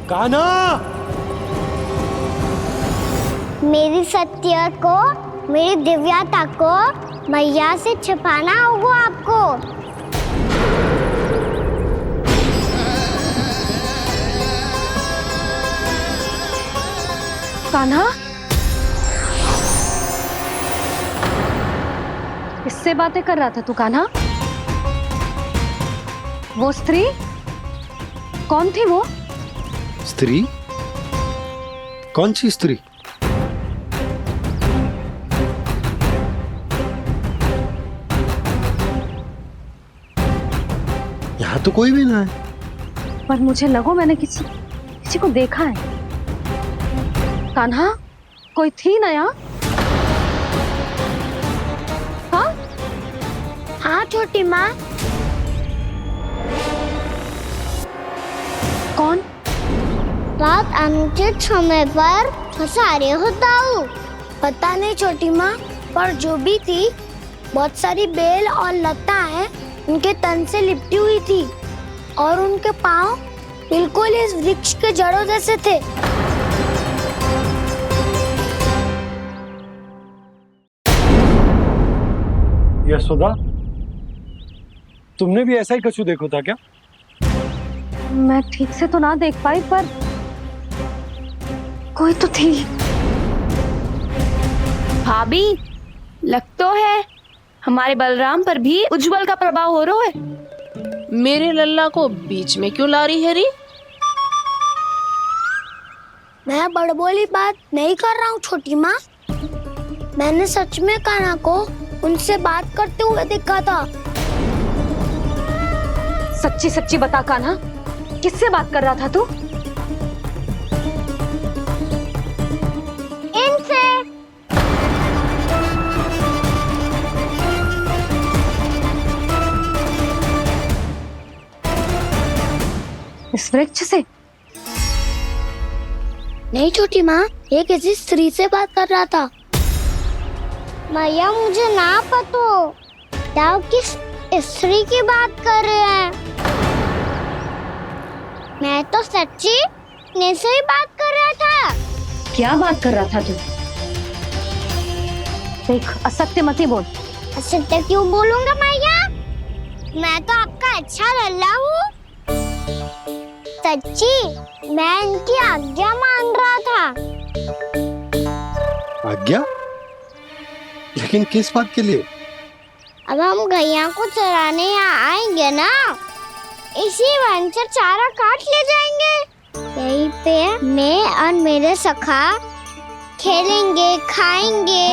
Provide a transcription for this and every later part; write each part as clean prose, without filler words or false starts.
कान्हा! मेरी सत्य को, मेरी दिव्यता को मैया से छिपाना होगा आपको। कान्हा, किससे बातें कर रहा था तू कान्हा? वो स्त्री कौन थी? वो स्त्री? कौन सी स्त्री? यहाँ तो कोई भी ना है। पर मुझे लगो मैंने किसी को देखा है। कान्हा, कोई थी ना यहाँ? हाँ हाँ छोटी माँ। कौन? रात अनुचित समय पर फंसा रहे हो दाऊ। पता नहीं छोटी माँ, पर जो भी थी बहुत सारी बेल और लताएं उनके तन से लिपटी हुई थी और उनके पांव बिल्कुल इस वृक्ष के जड़ों जैसे थे। यशोदा, तुमने भी ऐसा ही कछु देखो था क्या? मैं ठीक से तो ना देख पाई, पर कोई तो थी। भाभी, लग तो है हमारे बलराम पर भी उज्जवल का प्रभाव हो रहा है। मेरे लल्ला को बीच में क्यों ला रही है री? मैं बड़बोली बात नहीं कर रहा हूँ छोटी माँ। मैंने सच में कान्हा को उनसे बात करते हुए देखा था। सच्ची सच्ची बता कान्हा, किससे बात कर रहा था तू? इनसे। इस वृक्ष से? नहीं छोटी माँ, ये किसी स्त्री से बात कर रहा था। मैया मुझे ना पतो दाऊ किस स्त्री की बात कर रहे हैं। मैं तो सच्ची ने से ही बात कर रहा था। क्या बात कर रहा था तू? देख, असत्य मत ही बोल। असत्य क्यों बोलूंगा मैया? मैं तो आपका अच्छा लल्ला हूँ। सच्ची मैं इनकी आज्ञा मान रहा था। आज्ञा? लेकिन किस बात के लिए? अब हम गैया को चराने यहाँ आएंगे ना, इसी वन से चारा काट ले जाएंगे। यहीं पे मैं और मेरे सखा खेलेंगे, खाएंगे,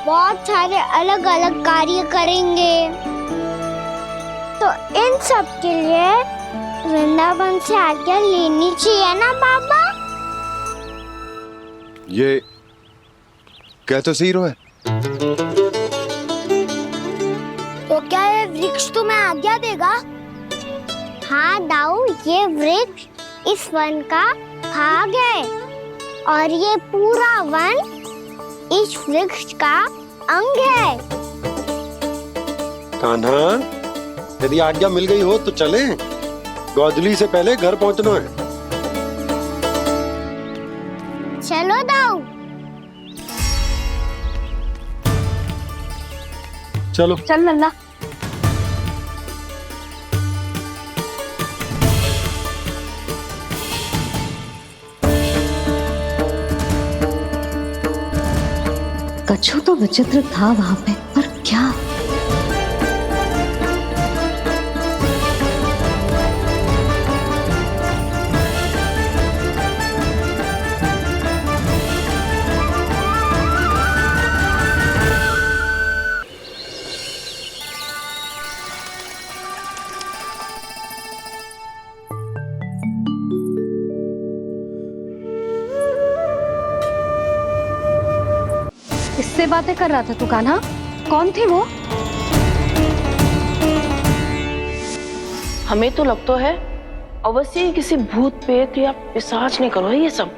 बहुत सारे अलग अलग कार्य करेंगे। तो इन सब के लिए वृंदावन से आज्ञा लेनी चाहिए ना बाबा? ये कह तो सही रहा है। तो क्या ये वृक्ष तुम्हें आज्ञा देगा? हाँ दाऊ, ये वृक्ष इस वन का भाग है और ये पूरा वन इस वृक्ष का अंग है। कान्हा, यदि आज्ञा मिल गई हो तो चले। गोधूली से पहले घर पहुंचना है। चलो दाऊ। चलो चल लल्ला। कछु तो विचित्र था वहां पे, पर क्या? किससे बातें कर रहा था तू कान्हा? कौन थी वो? हमें तो लगता है अवश्य ही किसी भूत प्रेत या पिशाच ने करो ये सब।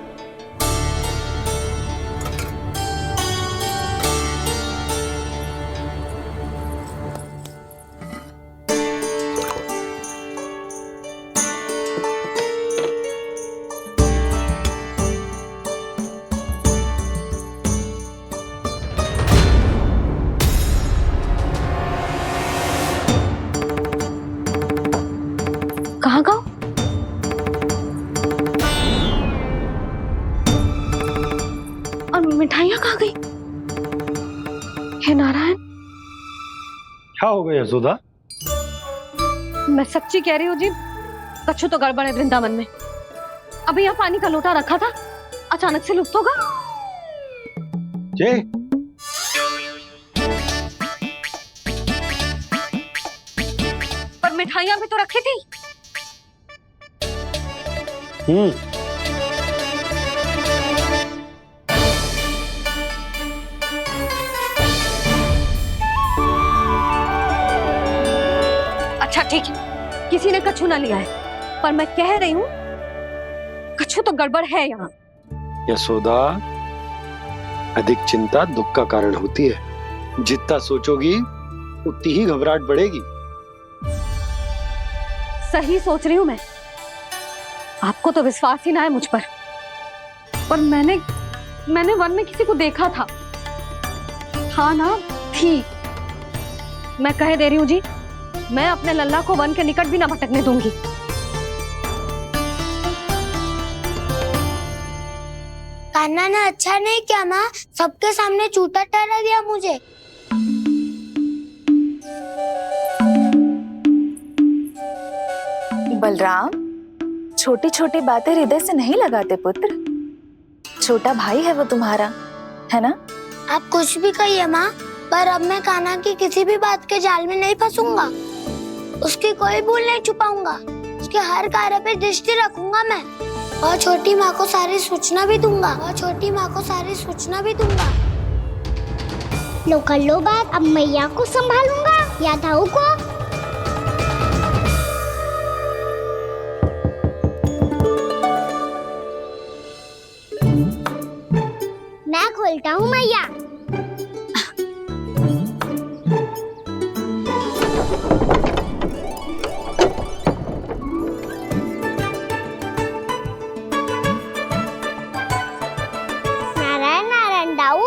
मिठाइयाँ कहाँ गई? हे नारायण, क्या हो गया यशोदा? मैं सच्ची कह रही हूँ जी, कछु तो गड़बड़ है वृंदावन में। अभी यहाँ पानी का लोटा रखा था, अचानक से लुप्त होगा। जय पर मिठाइयाँ भी तो रखी थी। अच्छा ठीक है, किसी ने कछु ना लिया है, पर मैं कह रही हूँ कछु तो गड़बड़ है यहाँ। यशोदा, अधिक चिंता दुख का कारण होती है। जितना सोचोगी उतनी ही घबराहट बढ़ेगी। सही सोच रही हूँ मैं, आपको तो विश्वास ही ना है मुझ पर। पर मैंने वन में किसी को देखा था। हाँ ना, थी। मैं कह दे रही हूँ जी, मैं अपने लल्ला को वन के निकट भी ना भटकने दूंगी। कान्हा ने अच्छा नहीं किया माँ, सबके सामने झूठा ठहरा दिया मुझे। बलराम, छोटी छोटी बातें हृदय से नहीं लगाते पुत्र। छोटा भाई है वो तुम्हारा, है ना? आप कुछ भी कहिए माँ, पर अब मैं कान्हा की किसी भी बात के जाल में नहीं फंसूंगा। उसकी कोई भूल नहीं छुपाऊंगा। उसके हर कार्य पे दृष्टि रखूंगा मैं, और छोटी माँ को सारी सूचना भी दूंगा। लो कर लो बात, अब मैया को संभालूंगा या दाऊ को। मैं खोलता हूँ मैया। नारायण नारायण दाऊ।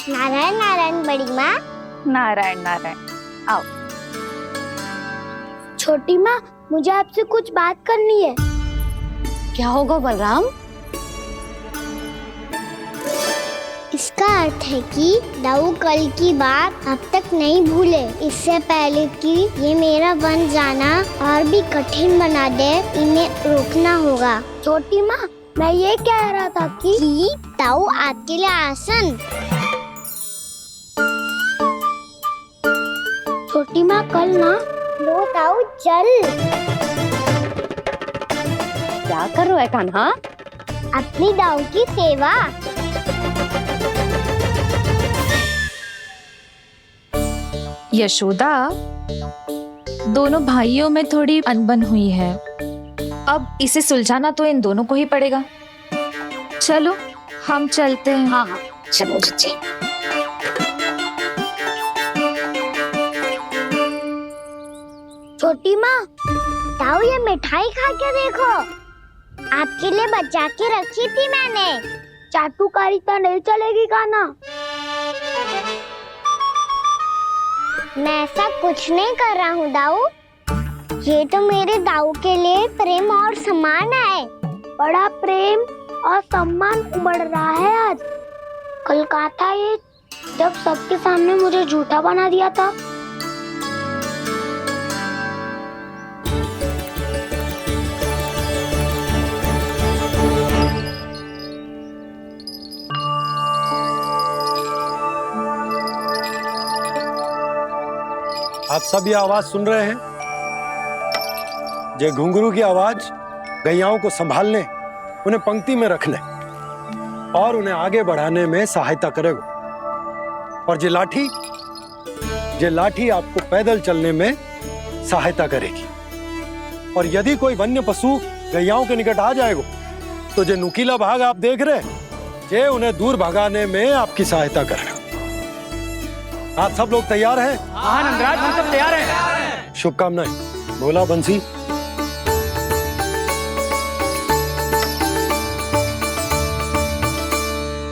नारायण नारायण बड़ी माँ। नारायण नारायण, आओ। छोटी माँ, मुझे आपसे कुछ बात करनी है। क्या होगा बलराम? इसका अर्थ है कि दाऊ कल की बात अब तक नहीं भूले। इससे पहले कि ये मेरा वन जाना और भी कठिन बना दे, इन्हें रोकना होगा। छोटी माँ, मैं ये कह रहा था कि दाऊ आपके लिए आसन। छोटी माँ, कल ना लो दाऊ चल। क्या कर रहा है कान्हा? अपनी दाऊ की सेवा। यशोदा, दोनों भाइयों में थोड़ी अनबन हुई है। अब इसे सुलझाना तो इन दोनों को ही पड़ेगा। चलो हम चलते हैं। हाँ हाँ, चलो जी। छोटी माँ, दाऊ ये मिठाई खा के देखो। आपके लिए बचा के रखी थी मैंने। चाटुकारिता नहीं चलेगी कान्हा। मैं ऐसा कुछ नहीं कर रहा हूँ दाऊ। ये तो मेरे दाऊ के लिए प्रेम और सम्मान है। बड़ा प्रेम और सम्मान उमड़ रहा है आज। कल कहा था ये, जब सबके सामने मुझे झूठा बना दिया था। आप सब ये आवाज सुन रहे हैं? ये घुंघरू की आवाज गैयाओं को संभालने, उन्हें पंक्ति में रखने और उन्हें आगे बढ़ाने में सहायता करेगा। और ये लाठी आपको पैदल चलने में सहायता करेगी। और यदि कोई वन्य पशु गैयाओं के निकट आ जाएगा तो जो नुकीला भाग आप देख रहे हैं, ये उन्हें दूर भगाने में आपकी सहायता करेगा। आप सब लोग तैयार हैं? हाँ नंदराज, हम सब तैयार हैं। शुभकामनाएं। भोला बंसी।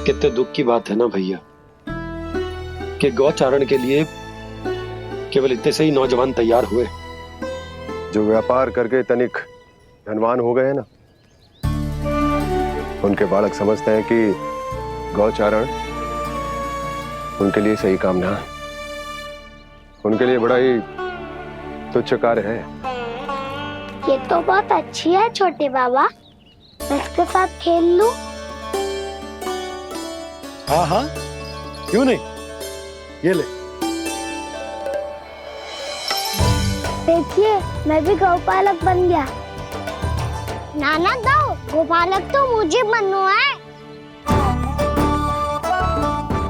कितने दुख की बात है ना भैया कि गौचारण के लिए केवल इतने से ही नौजवान तैयार हुए। जो व्यापार करके तनिक धनवान हो गए हैं ना, उनके बालक समझते हैं कि गौचारण उनके लिए सही काम ना है, उनके लिए बड़ा ही तुच्छ कार्य है। ये तो बहुत अच्छी है छोटे बाबा, मैं इसके साथ खेल लूं? हाँ हाँ, क्यों नहीं, ये ले। देखिए मैं भी गौपालक बन गया। नाना दो, गौपालक तो मुझे बनना है।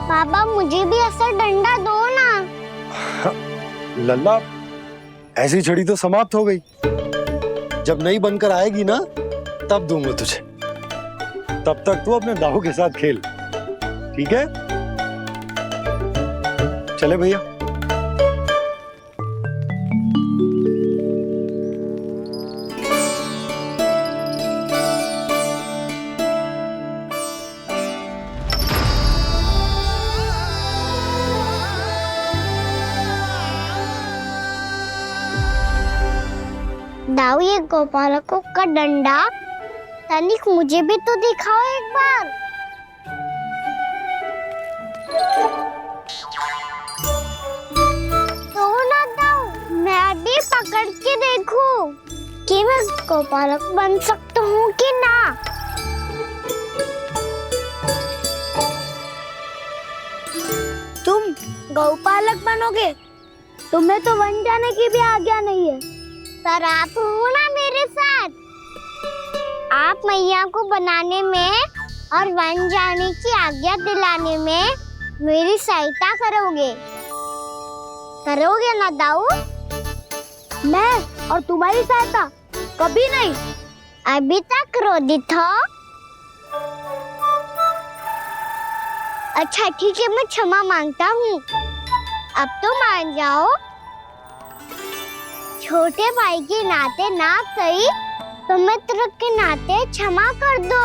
पापा मुझे भी ऐसा डंडा दो ना। लल्ला, ऐसी छड़ी तो समाप्त हो गई। जब नई बनकर आएगी ना तब दूंगा तुझे। तब तक तू अपने दाऊ के साथ खेल, ठीक है? चले भैया। दाऊ, ये गोपालकों का डंडा तनिक मुझे भी तो दिखाओ एक बार। तो ना दाऊ, मैं भी पकड़ के देखूं कि मैं गोपालक बन सकता हूँ कि ना। तुम गौपालक बनोगे? तुम्हें तो वन जाने की भी आज्ञा नहीं है। पर आप हो ना मेरे साथ, आप मैया को बनाने में और वन जाने की आज्ञा दिलाने में मेरी सहायता करोगे, करोगे ना दाऊ? मैं और तुम्हारी सहायता कभी नहीं। अभी तक क्रोधित हो? अच्छा ठीक है, मैं क्षमा मांगता हूँ। अब तो मान जाओ। छोटे भाई के नाते ना सही तो मित्र के नाते क्षमा कर दो।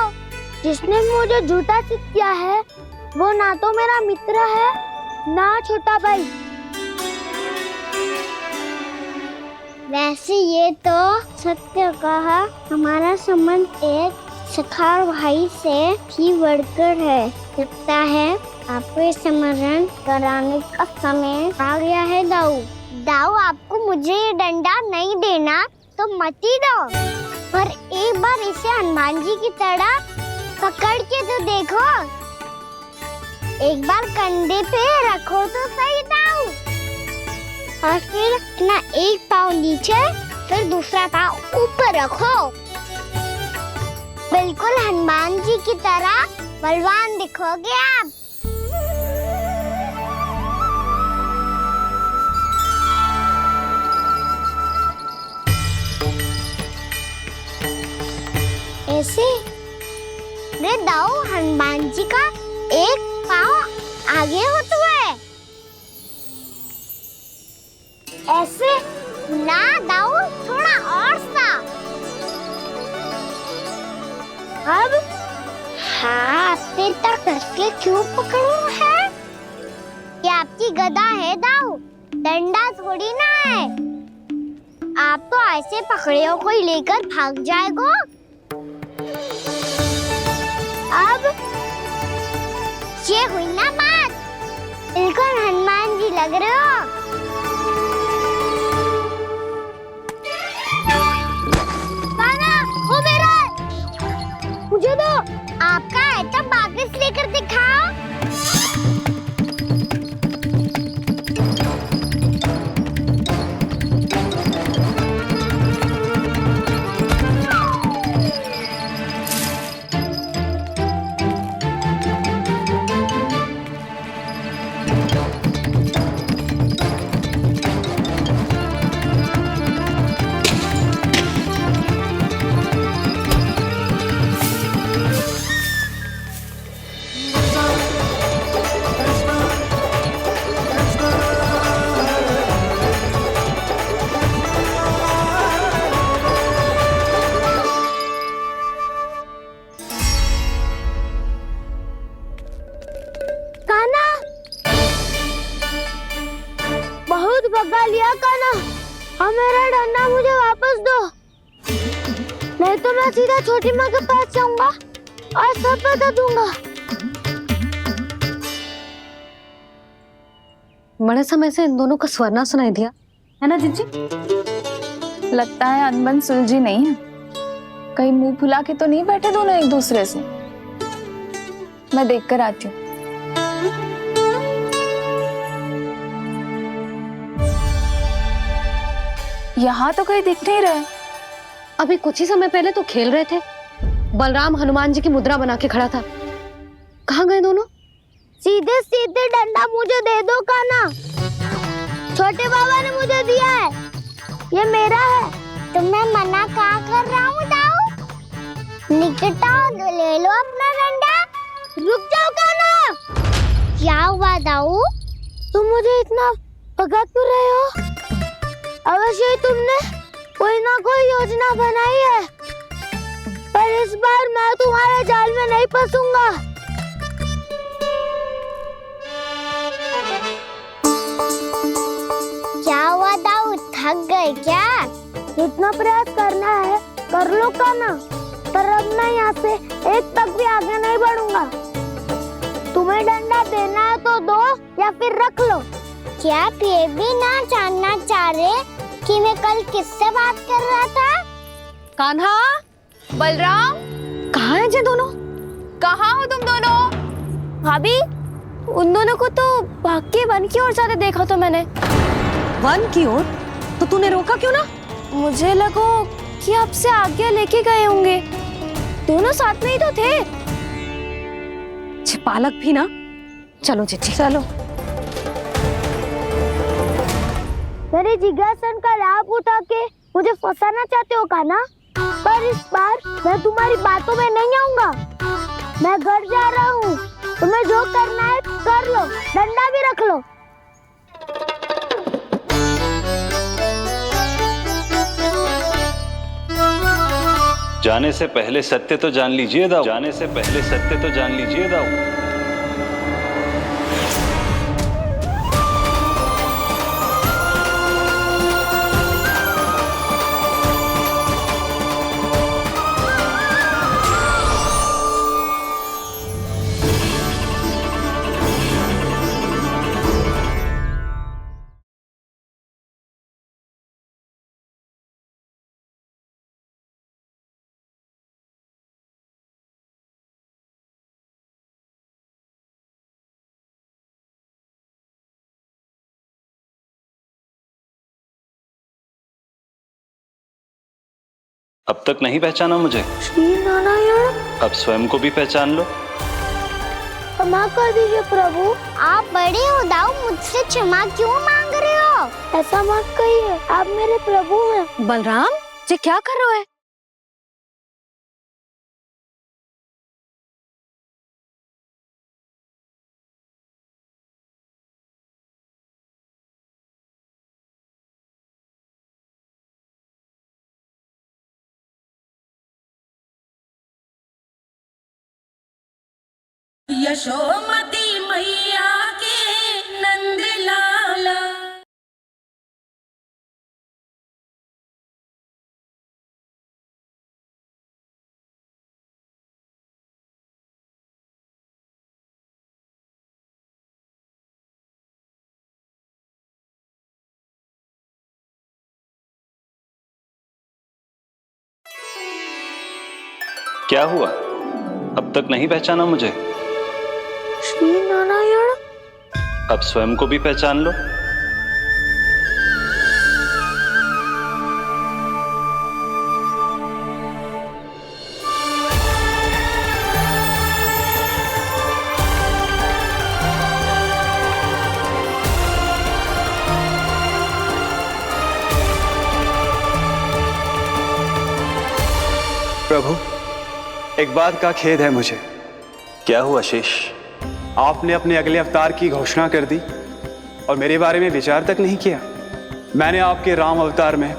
जिसने मुझे झूठा सिद्ध किया है वो ना तो मेरा मित्र है ना छोटा भाई। वैसे ये तो सत्य कहा, हमारा संबंध एक सखा भाई से भी बढ़कर है। लगता है आपको स्मरण कराने का समय आ गया है दाऊ। दाऊ, आपको मुझे ये डंडा नहीं देना तो मत ही दो, पर एक बार इसे हनुमान जी की तरह पकड़ के तो देखो। एक बार कंधे पे रखो तो सही दाऊ, और फिर अपना एक पाँव नीचे फिर दूसरा पाँव ऊपर रखो। बिल्कुल हनुमान जी की तरह बलवान दिखोगे आप। ऐसे रे दाऊ, हनुमान जी का एक पाँव आगे होता है। ऐसे ना दाऊ, थोड़ा और सा। अब हाथ पे तक करके क्यों पकड़ू है? ये आपकी गदा है दाऊ, डंडा थोड़ी ना है। आप तो ऐसे पकड़े हो कोई लेकर भाग जाएगा। अब ये हुई ना बात, बिल्कुल हनुमान जी लग रहे हो। पाना, वो मेरा, मुझे दो। आपका है तब वापस लेकर दिखाओ। भगा लिया कान्हा। अब मेरा डंडा मुझे वापस दो, नहीं तो मैं सीधा छोटी माँ के पास जाऊंगा और सब बता दूंगा। बड़े समय से इन दोनों का स्वर ना सुनाई दिया, है ना जीजी? लगता है अनबन सुलझी नहीं है। कहीं मुंह फुला के तो नहीं बैठे दोनों एक दूसरे से। मैं देख कर आती हूँ। यहाँ तो कहीं दिख नहीं रहे। अभी कुछ ही समय पहले तो खेल रहे थे। बलराम हनुमान जी की मुद्रा बना के खड़ा था। कहाँ गए दोनों? सीधे सीधे डंडा मुझे दे दो कान्हा। छोटे बाबा ने मुझे दिया है, ये मेरा है। तो मैं मना कहाँ कर रहा हूँ दाऊ? निकट आओ, ले लो अपना डंडा। रुक जाओ कान्हा। क्या हुआ दाऊ? तुम मुझे इतना भगा क्यों रहे हो? अवश्य ही तुमने कोई ना कोई योजना बनाई है, पर इस बार मैं तुम्हारे जाल में नहीं फंसूंगा। क्या हुआ दाऊ, थक गए क्या? इतना प्रयास करना है कर लो कान्हा, पर अब मैं यहाँ से एक तक भी आगे नहीं बढ़ूंगा। तुम्हें डंडा देना है तो दो या फिर रख लो। क्या आप ये भी ना जानना चाह रहे कि मैं कल किससे बात कर रहा था? कान्हा, बलराम, कहाँ है ये दोनों? कहाँ हो तुम दोनों? भाभी, उन दोनों को तो भाग के वन की ओर जाते देखा तो मैंने। वन की ओर? तो तूने रोका क्यों ना? मुझे लगो कि आपसे आज्ञा लेके गए होंगे। दोनों साथ में ही तो थे। पालक भी ना। चलो जीजी चलो। मेरे जिज्ञासन का लाभ उठा के मुझे फंसाना चाहते हो कान्हा? पर इस बार मैं तुम्हारी बातों में नहीं आऊंगा। मैं घर जा रहा हूँ, तुम्हें जो करना है कर लो, डंडा भी रख लो। जाने से पहले सत्य तो जान लीजिए दाऊ। जाने से पहले सत्य तो जान लीजिए दाऊ। अब तक नहीं पहचाना मुझे? श्री नारायण। अब स्वयं को भी पहचान लो। क्षमा कर दीजिए प्रभु। आप बड़े हो दाऊ, मुझसे क्षमा क्यों मांग रहे हो? ऐसा मत कहिए, आप मेरे प्रभु हैं। बलराम, ये क्या कर रहे हो? यशोमती मैया के नंद लाला। क्या हुआ? अब तक नहीं पहचाना मुझे? श्री नारायण। अब स्वयं को भी पहचान लो। प्रभु, एक बात का खेद है मुझे। क्या हुआ शेष? आपने अपने अगले अवतार की घोषणा कर दी और मेरे बारे में विचार तक नहीं किया। मैंने आपके राम अवतार में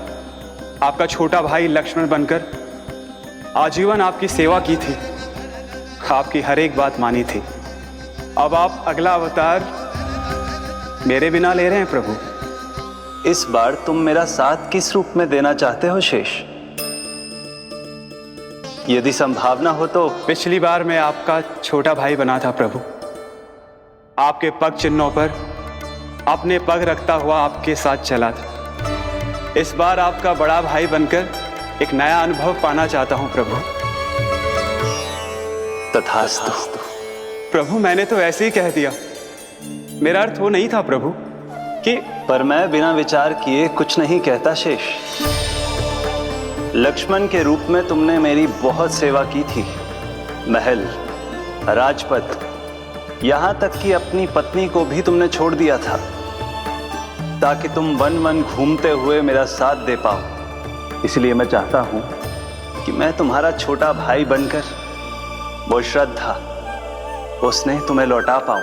आपका छोटा भाई लक्ष्मण बनकर आजीवन आपकी सेवा की थी, आपकी हर एक बात मानी थी। अब आप अगला अवतार मेरे बिना ले रहे हैं प्रभु। इस बार तुम मेरा साथ किस रूप में देना चाहते हो शेष? यदि संभावना हो तो। पिछली बार मैं आपका छोटा भाई बना था प्रभु, आपके पग चिन्हों पर अपने पग रखता हुआ आपके साथ चला था। इस बार आपका बड़ा भाई बनकर एक नया अनुभव पाना चाहता हूं प्रभु। तथास्तु। प्रभु मैंने तो ऐसे ही कह दिया, मेरा अर्थ वो नहीं था प्रभु कि। पर मैं बिना विचार किए कुछ नहीं कहता शेष। लक्ष्मण के रूप में तुमने मेरी बहुत सेवा की थी। महल, राजपथ, यहां तक कि अपनी पत्नी को भी तुमने छोड़ दिया था ताकि तुम वन वन घूमते हुए मेरा साथ दे पाओ। इसलिए मैं चाहता हूं कि मैं तुम्हारा छोटा भाई बनकर वो श्रद्धा, वो स्नेह तुम्हें लौटा पाऊं,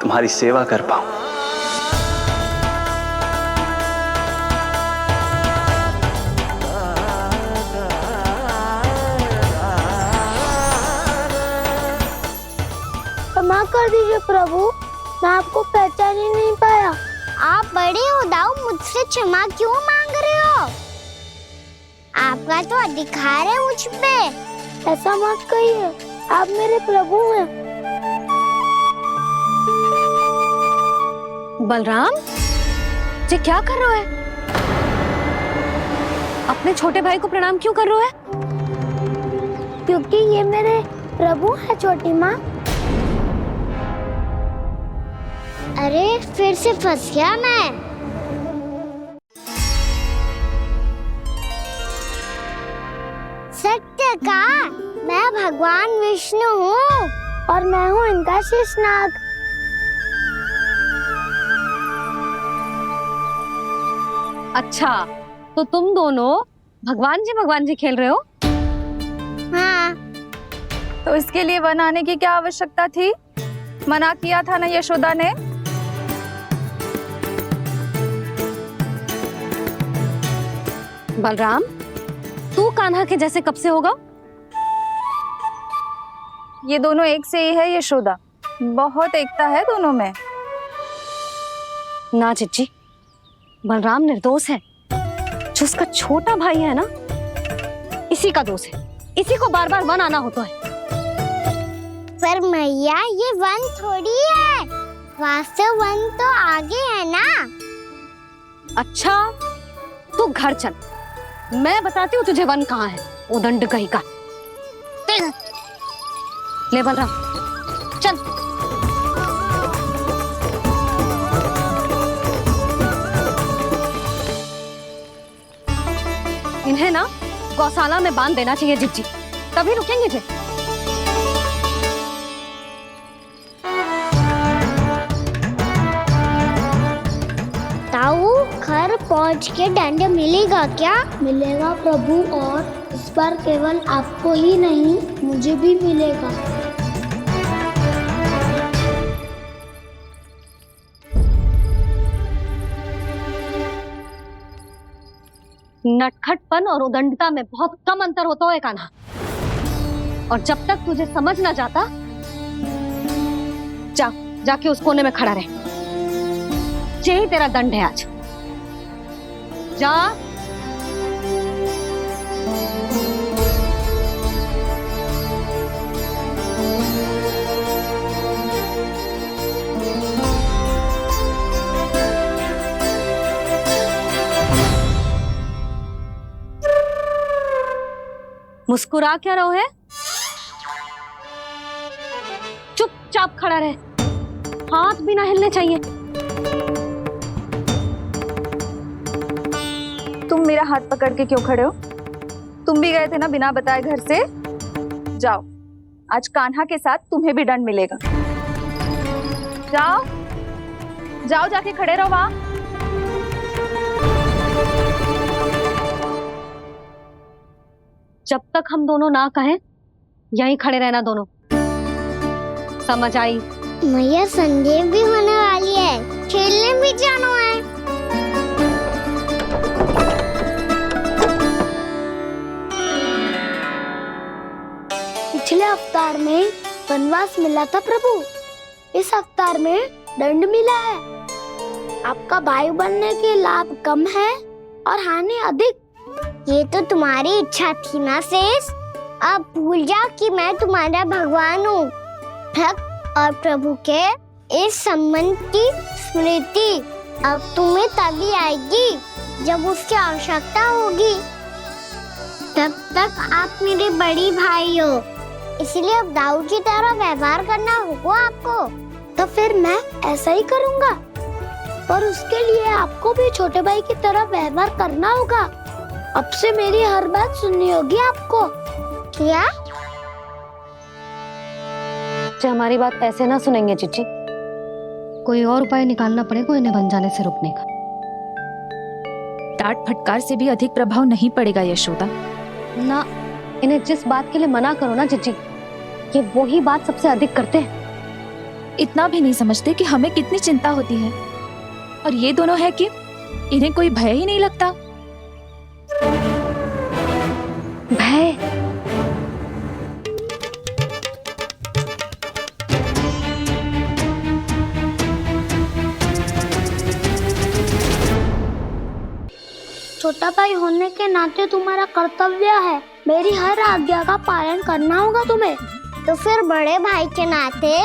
तुम्हारी सेवा कर पाऊं। क्षमा कर दीजिए प्रभु, मैं आपको पहचान ही नहीं पाया। आप बड़े हो दाऊ, मुझसे क्षमा क्यों मांग रहे हो? आपका तो अधिकार है मुझ पे। ऐसा मत कहिए, आप मेरे प्रभु हैं। बलराम, ये क्या कर रहा है? अपने छोटे भाई को प्रणाम क्यों कर रहा है? क्योंकि ये मेरे प्रभु है छोटी माँ। अरे फिर से फंस गया मैं। सत्य का, मैं भगवान विष्णु हूँ और मैं हूँ इनका शेषनाग। अच्छा, तो तुम दोनों भगवान जी खेल रहे हो? हाँ। तो इसके लिए वन आने की क्या आवश्यकता थी? मना किया था ना यशोदा ने। बलराम, तू कान्हा के जैसे कब से होगा? ये दोनों एक से ही है यशोदा, बहुत एकता है दोनों में। ना चिच्ची, बलराम निर्दोष है। जो उसका छोटा भाई है ना, इसी का दोष है। इसी को बार बार वन आना होता है। पर मैया, ये वन थोड़ी है, वास्तव वन तो आगे है ना। अच्छा, तू घर चल, मैं बताती हूँ तुझे वन कहाँ है। उदंड कहीं का। ले बलराम, चल। इन्हें ना गौशाला में बांध देना चाहिए जिज्जी, तभी रुकेंगे जे। ताऊ, घर पहुंच के दंड मिलेगा क्या? मिलेगा प्रभु, और इस बार केवल आपको ही नहीं, मुझे भी मिलेगा। नटखटपन और उदंडता में बहुत कम अंतर होता है कान्हा, और जब तक तुझे समझ ना जाता, जाके उस कोने में खड़ा रहे। यही तेरा दंड है आज। जा। मुस्कुरा क्या रहो है? चुपचाप खड़ा रहे, हाथ भी ना हिलने चाहिए। तुम मेरा हाथ पकड़ के क्यों खड़े हो? तुम भी गए थे ना बिना बताए घर से। जाओ, आज कान्हा के साथ तुम्हें भी दंड मिलेगा। जाओ जाओ, जाके खड़े रहो वहां। जब तक हम दोनों ना कहें, यहीं खड़े रहना दोनों। समझ आई? मैया, संध्या भी होने वाली है, खेलने भी जाना है। पिछले अवतार में वनवास मिला था प्रभु, इस अवतार में दंड मिला है। आपका भाई बनने के लाभ कम है और हानि अधिक। ये तो तुम्हारी इच्छा थी ना शेष। अब भूल जा कि मैं तुम्हारा भगवान हूँ। भक्त और प्रभु के इस संबंध की स्मृति अब तुम्हें तभी आएगी जब उसकी आवश्यकता होगी। तब तक आप मेरे बड़ी भाई हो, इसलिए अब दाऊ की तरह व्यवहार करना होगा आपको। तो फिर मैं ऐसा ही करूँगा, पर उसके लिए आपको भी छोटे भाई की तरह व्यवहार करना होगा। अब से मेरी हर बात सुननी होगी आपको। क्या? हमारी बात ऐसे ना सुनेंगे चिच्ची। कोई और उपाय निकालना पड़ेगा इन्हें बन जाने से रुकने का। डांट फटकार से भी अधिक प्रभाव नहीं पड़ेगा यशोदा। ना, इन्हें जिस बात के लिए मना करो ना चिच्ची, ये वही बात सबसे अधिक करते हैं। इतना भी नहीं समझते कि हमें कितनी चिंता होती है, और ये दोनों है कि इन्हें कोई भय ही नहीं लगता। भय? छोटा भाई होने के नाते तुम्हारा कर्तव्य है मेरी हर आज्ञा का पालन करना होगा तुम्हें। तो फिर बड़े भाई के नाते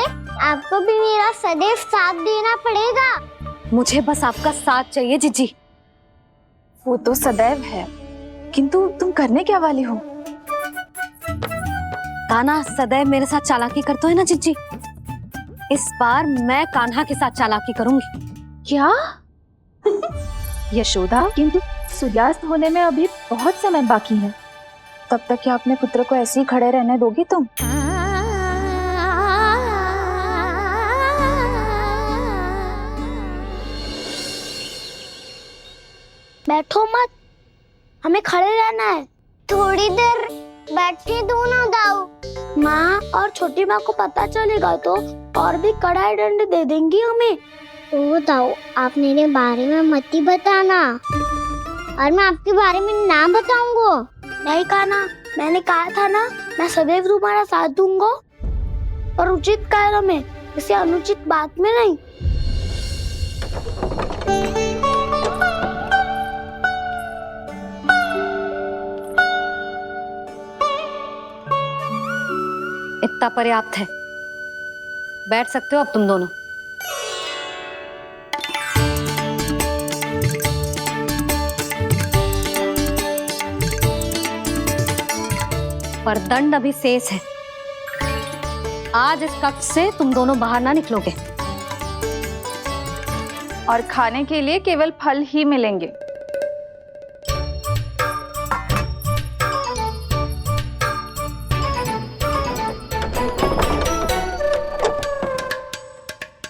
आपको भी मेरा सदैव साथ देना पड़ेगा। मुझे बस आपका साथ चाहिए जीजी। वो तो सदैव है, किंतु तुम करने क्या वाली हो? कान्हा सदैव मेरे साथ चालाकी करता है ना जीजी। इस बार मैं कान्हा के साथ चालाकी करूंगी। क्या? यशोदा, किंतु सूर्यास्त होने में अभी बहुत समय बाकी है। तब तक क्या अपने पुत्र को ऐसे ही खड़े रहने दोगी तुम? बैठो मत, हमें खड़े रहना है। थोड़ी देर बैठे दो ना दाऊ। माँ और छोटी माँ को पता चलेगा तो और भी कड़ा दंड दे देंगी हमें। ओ दाऊ, आप मेरे बारे में मत ही बताना, और मैं आपके बारे में ना बताऊंगा। नहीं कहा ना, मैंने कहा था ना, मैं सदैव तुम्हारा साथ दूंगा, और उचित कार्य में, किसी अनुचित बात में नहीं। इतना पर्याप्त है, बैठ सकते हो अब तुम दोनों। पर दंड अभी शेष है। आज इस कक्ष से तुम दोनों बाहर ना निकलोगे, और खाने के लिए केवल फल ही मिलेंगे।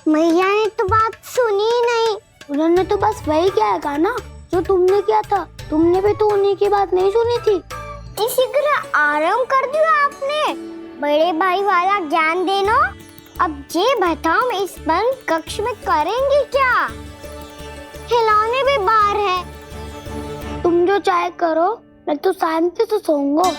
मैया ने तो बात सुनी ही नहीं। उन्होंने तो बस वही किया ना जो तुमने किया था। तुमने भी तो उन्हीं की बात नहीं सुनी थी। इसी तरह आराम कर दिया आपने। बड़े भाई वाला ज्ञान देना। अब ये बताओ, इस बंद कक्ष में करेंगे क्या? खिलौने भी बाहर है। तुम जो चाहे करो, मैं तो शांति से सोऊंगा।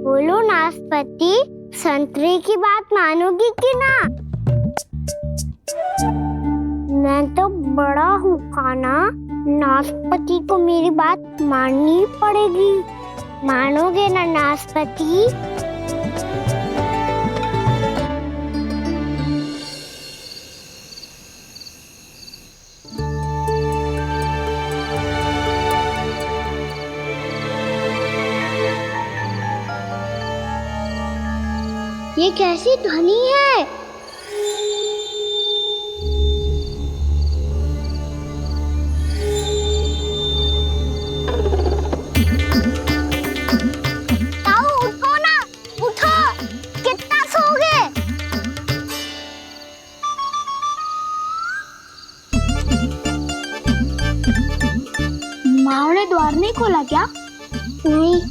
बोलो नाशपाती, संतरे की बात मानोगी कि ना? मैं तो बड़ा हूँ कान्हा, नाशपाती को मेरी बात माननी पड़ेगी। मानोगे ना नाशपाती? ये कैसी ध्वनि है? ताऊ उठो ना, उठो। कितना सोओगे? माँ ने द्वार नहीं खोला क्या? नहीं,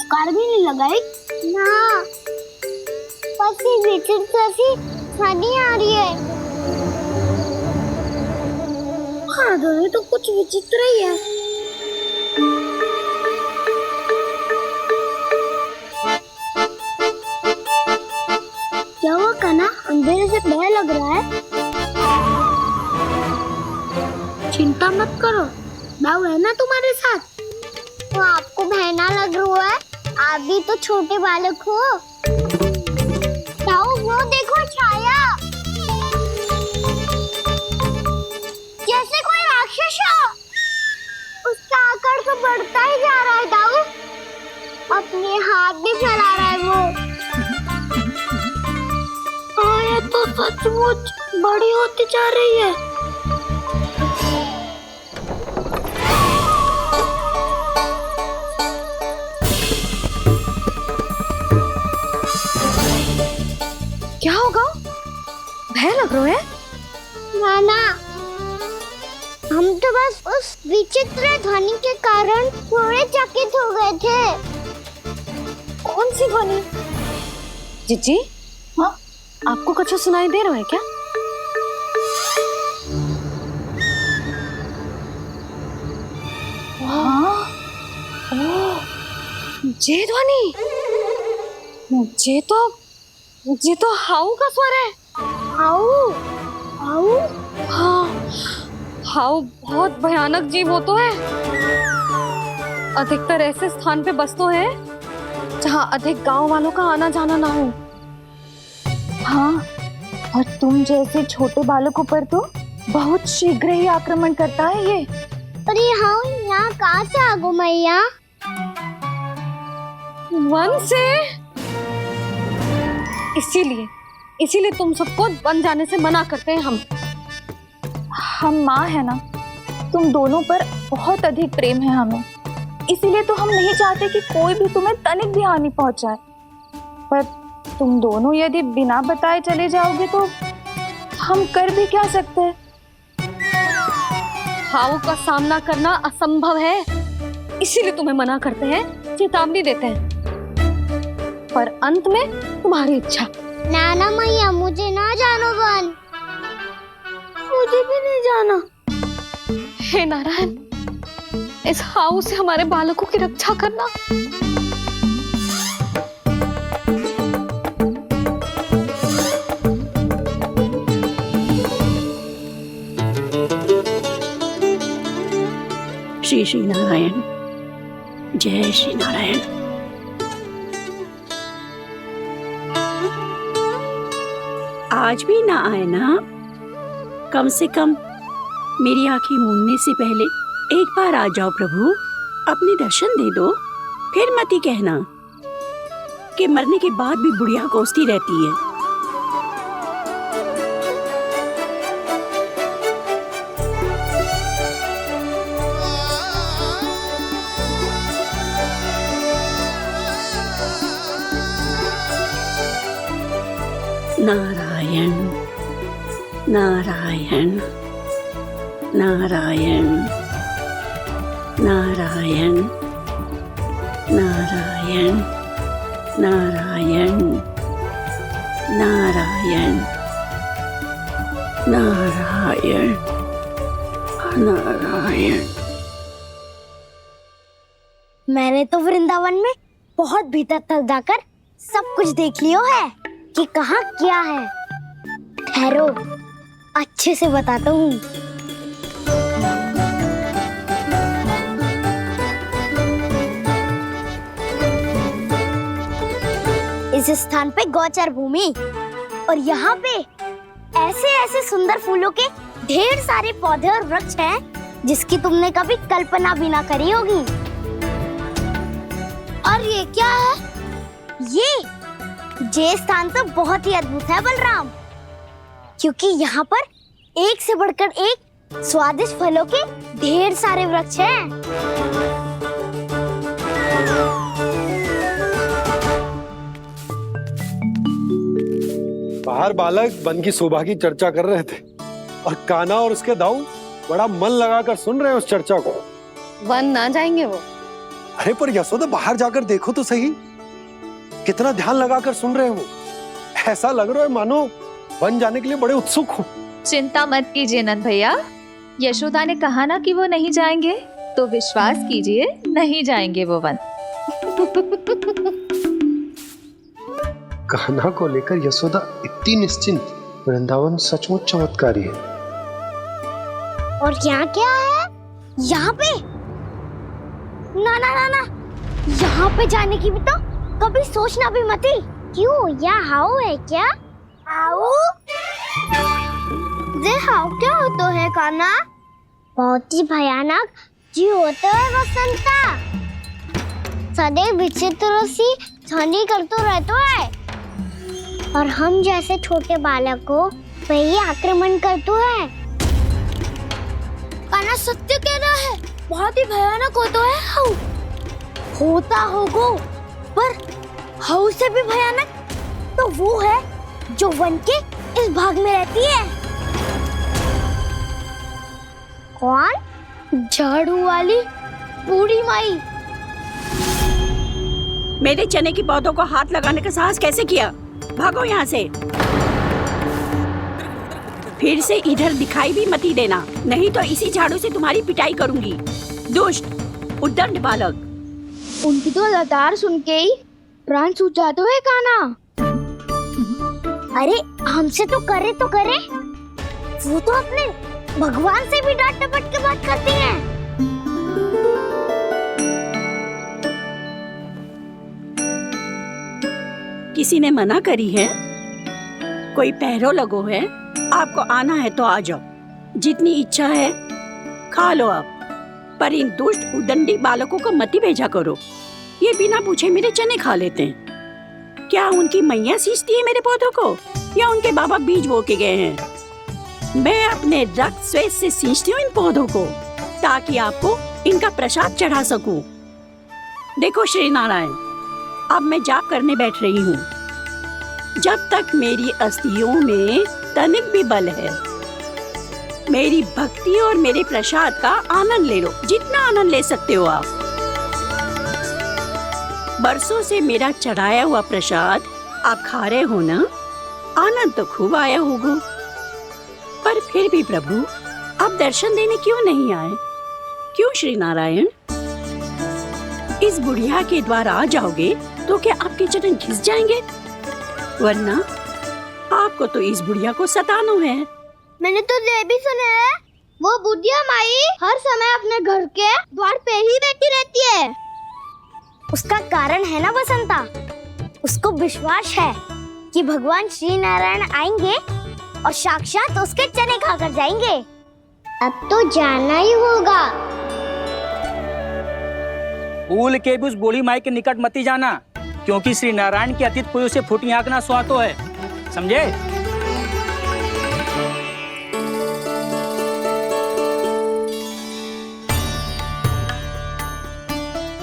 फुफकार भी नहीं लगाई ना, बस ये विचित्र सी हनी आ रही है। हाँ दोनों तो कुछ विचित्र ही है। क्या हुआ कान्हा, अंधेरे से भय लग रहा है? चिंता मत करो, दाऊ है ना तुम्हारे साथ। तो आपको बहना लग रहा है, आप भी तो छोटे बालक हो। दाऊ वो देखो छाया, जैसे कोई राक्षस हो। उसका आकार तो बढ़ता ही जा रहा है दाऊ, अपने हाथ भी फैला रहा है वो। हाँ ये तो सचमुच बड़ी होती जा रही है। क्या होगा? भय लग रहा है? नाना, हम तो बस उस विचित्र ध्वनि के कारण थोड़े चकित हो गए थे। कौन सी ध्वनि? जीजी, हाँ आपको कुछ सुनाई दे रहा है क्या? हाँ, ओह, ये ध्वनि, ये तो हाउ का स्वर है। हाउ? हाउ? हाँ, हाउ बहुत भयानक जीव हो तो है। अधिकतर ऐसे स्थान पे बस तो है जहाँ अधिक गांव वालों का आना जाना ना हो। हाँ, और तुम जैसे छोटे बालकों पर तो बहुत शीघ्र ही आक्रमण करता है ये। पर ये हाउ यहाँ कहाँ से आ गो मैया? वन से। इसीलिए तुम सबको वन जाने से मना करते हैं हम माँ है ना, तुम दोनों पर बहुत अधिक प्रेम है हमें, इसीलिए तो हम नहीं चाहते कि कोई भी तुम्हें तनिक भी हानि पहुंचाए। पर तुम दोनों यदि बिना बताए चले जाओगे तो हम कर भी क्या सकते हैं? हाउ का सामना करना असंभव है, इसीलिए तुम्हें मना करते हैं, चेतावनी देते हैं। पर अंत में तुम्हारी इच्छा। नाना मैया मुझे ना जानो वन, मुझे भी नहीं जाना। हे नारायण, इस हाउ से हमारे बालकों की रक्षा करना। श्री श्री नारायण, जय श्री नारायण। आज भी ना आए ना? कम से कम मेरी आंखें मूंदने से पहले एक बार आ जाओ प्रभु, अपने दर्शन दे दो। फिर मत ही कहना कि मरने के बाद भी बुढ़िया कोसती रहती है। नारायण नारायण नारायण नारायण नारायण नारायण नारायण नारायण नारायण। मैंने तो वृंदावन में बहुत भीतर तक जाकर सब कुछ देख लियो है कि कहाँ क्या है। ठहरो, अच्छे से बताता हूँ। इस स्थान पे गौचर भूमि, और यहाँ पे ऐसे ऐसे सुंदर फूलों के ढेर सारे पौधे और वृक्ष हैं जिसकी तुमने कभी कल्पना भी ना करी होगी। और ये क्या है? ये स्थान तो बहुत ही अद्भुत है बलराम, क्योंकि यहाँ पर एक से बढ़कर एक स्वादिष्ट फलों के ढेर सारे वृक्ष हैं। बाहर बालक वन की शोभा की चर्चा कर रहे थे और कान्हा और उसके दाऊ बड़ा मन लगाकर सुन रहे हैं उस चर्चा को। वन ना जाएंगे वो, अरे पर यशोदा बाहर जाकर देखो तो सही, कितना ध्यान लगाकर सुन रहे हो। ऐसा लग रहा है मानो वन जाने के लिए बड़े उत्सुक हो। चिंता मत कीजिए नंद भैया, यशोदा ने कहा ना कि वो नहीं जाएंगे, तो विश्वास कीजिए नहीं जाएंगे वो वन। कान्हा को लेकर यशोदा इतनी निश्चिंत, वृंदावन सचमुच चमत्कारी है। और यहाँ क्या है? यहाँ पे ना ना ना ना, यहाँ पे जाने की भी तो कभी सोचना भी मत ही। क्यों, यहाँ हाउ है क्या? हाउ? ये हाउ क्या होता है कान्हा? बहुत ही भयानक जी होता है वसंता। सदैव विचित्र सी ध्वनि करते रहता है और हम जैसे छोटे बालक को वही आक्रमण करते हैं। कान्हा सत्य कह रहा है, बहुत ही भयानक होता है हाउ। होता होगा, पर हाउ से भी भयानक तो वो है जो वन के इस भाग में रहती है। कौन? झाड़ू वाली बूढ़ी माई। मेरे चने की पौधों को हाथ लगाने का साहस कैसे किया? भागो यहाँ से। फिर से इधर दिखाई भी मत ही देना, नहीं तो इसी झाड़ू से तुम्हारी पिटाई करूंगी। दुष्ट उद्दंड बालक। उनकी तो लतार सुन के ही प्राण सूझ जाते हैं कान्हा। अरे हमसे तो करे, वो तो अपने भगवान से भी डांट डपट के बात करती हैं। किसी ने मना करी है? कोई पहरो लगो है? आपको आना है तो आ जाओ, जितनी इच्छा है खा लो आप, पर इन दुष्ट उदंडी बालकों को मत ही भेजा करो। ये बिना पूछे मेरे चने खा लेते हैं। क्या उनकी मैया सींचती है मेरे पौधों को, या उनके बाबा बीज बो के गए हैं? मैं अपने रक्त स्वेद से सींचती हूँ इन पौधों को, ताकि आपको इनका प्रसाद चढ़ा सकूं। देखो श्री नारायण, अब मैं जाप करने बैठ रही हूँ। जब तक मेरी अस्थियों में तनिक भी बल है, मेरी भक्ति और मेरे प्रसाद का आनंद ले लो, जितना आनंद ले सकते हो आप। बरसों से मेरा चढ़ाया हुआ प्रसाद आप खा रहे हो ना, आनंद तो खूब आया होगा। पर फिर भी प्रभु, आप दर्शन देने क्यों नहीं आए? क्यों श्री नारायण? इस बुढ़िया के द्वार आ जाओगे तो क्या आपके चरण घिस जाएंगे? वरना आपको तो इस बुढ़िया को सताना है। मैंने तो ये भी सुना है, वो बुढ़िया माई हर समय अपने घर के द्वार पे ही बैठी रहती है। उसका कारण है ना बसंता, उसको विश्वास है कि भगवान श्री नारायण आएंगे और साक्षात उसके चने खाकर जाएंगे। अब तो जाना ही होगा। भूल के भी उस बूढ़ी माई के निकट मत ही जाना, क्योंकि श्री नारायण की अतीत कोई उसे फूटी आंख ना सुहातो है, समझे?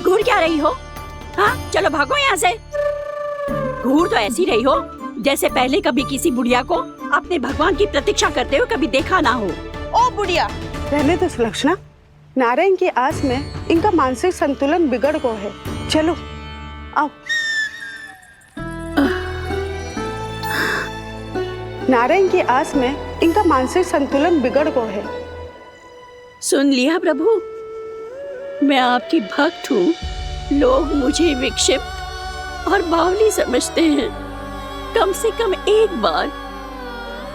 घूर क्या रही हो? हाँ, चलो भागो यहाँ से। घूर तो ऐसी रही हो जैसे पहले कभी किसी बुढ़िया को अपने भगवान की प्रतीक्षा करते हुए कभी देखा ना हो। ओ बुढ़िया, रहने दो सुलक्षणा। नारायण की आस में इनका मानसिक संतुलन बिगड़ गया है। चलो आओ। नारायण की आस में इनका मानसिक संतुलन बिगड़ गया है। सुन लिया प्रभु, मैं आपकी भक्त हूँ। लोग मुझे विक्षिप्त और बावली समझते हैं। कम से कम एक बार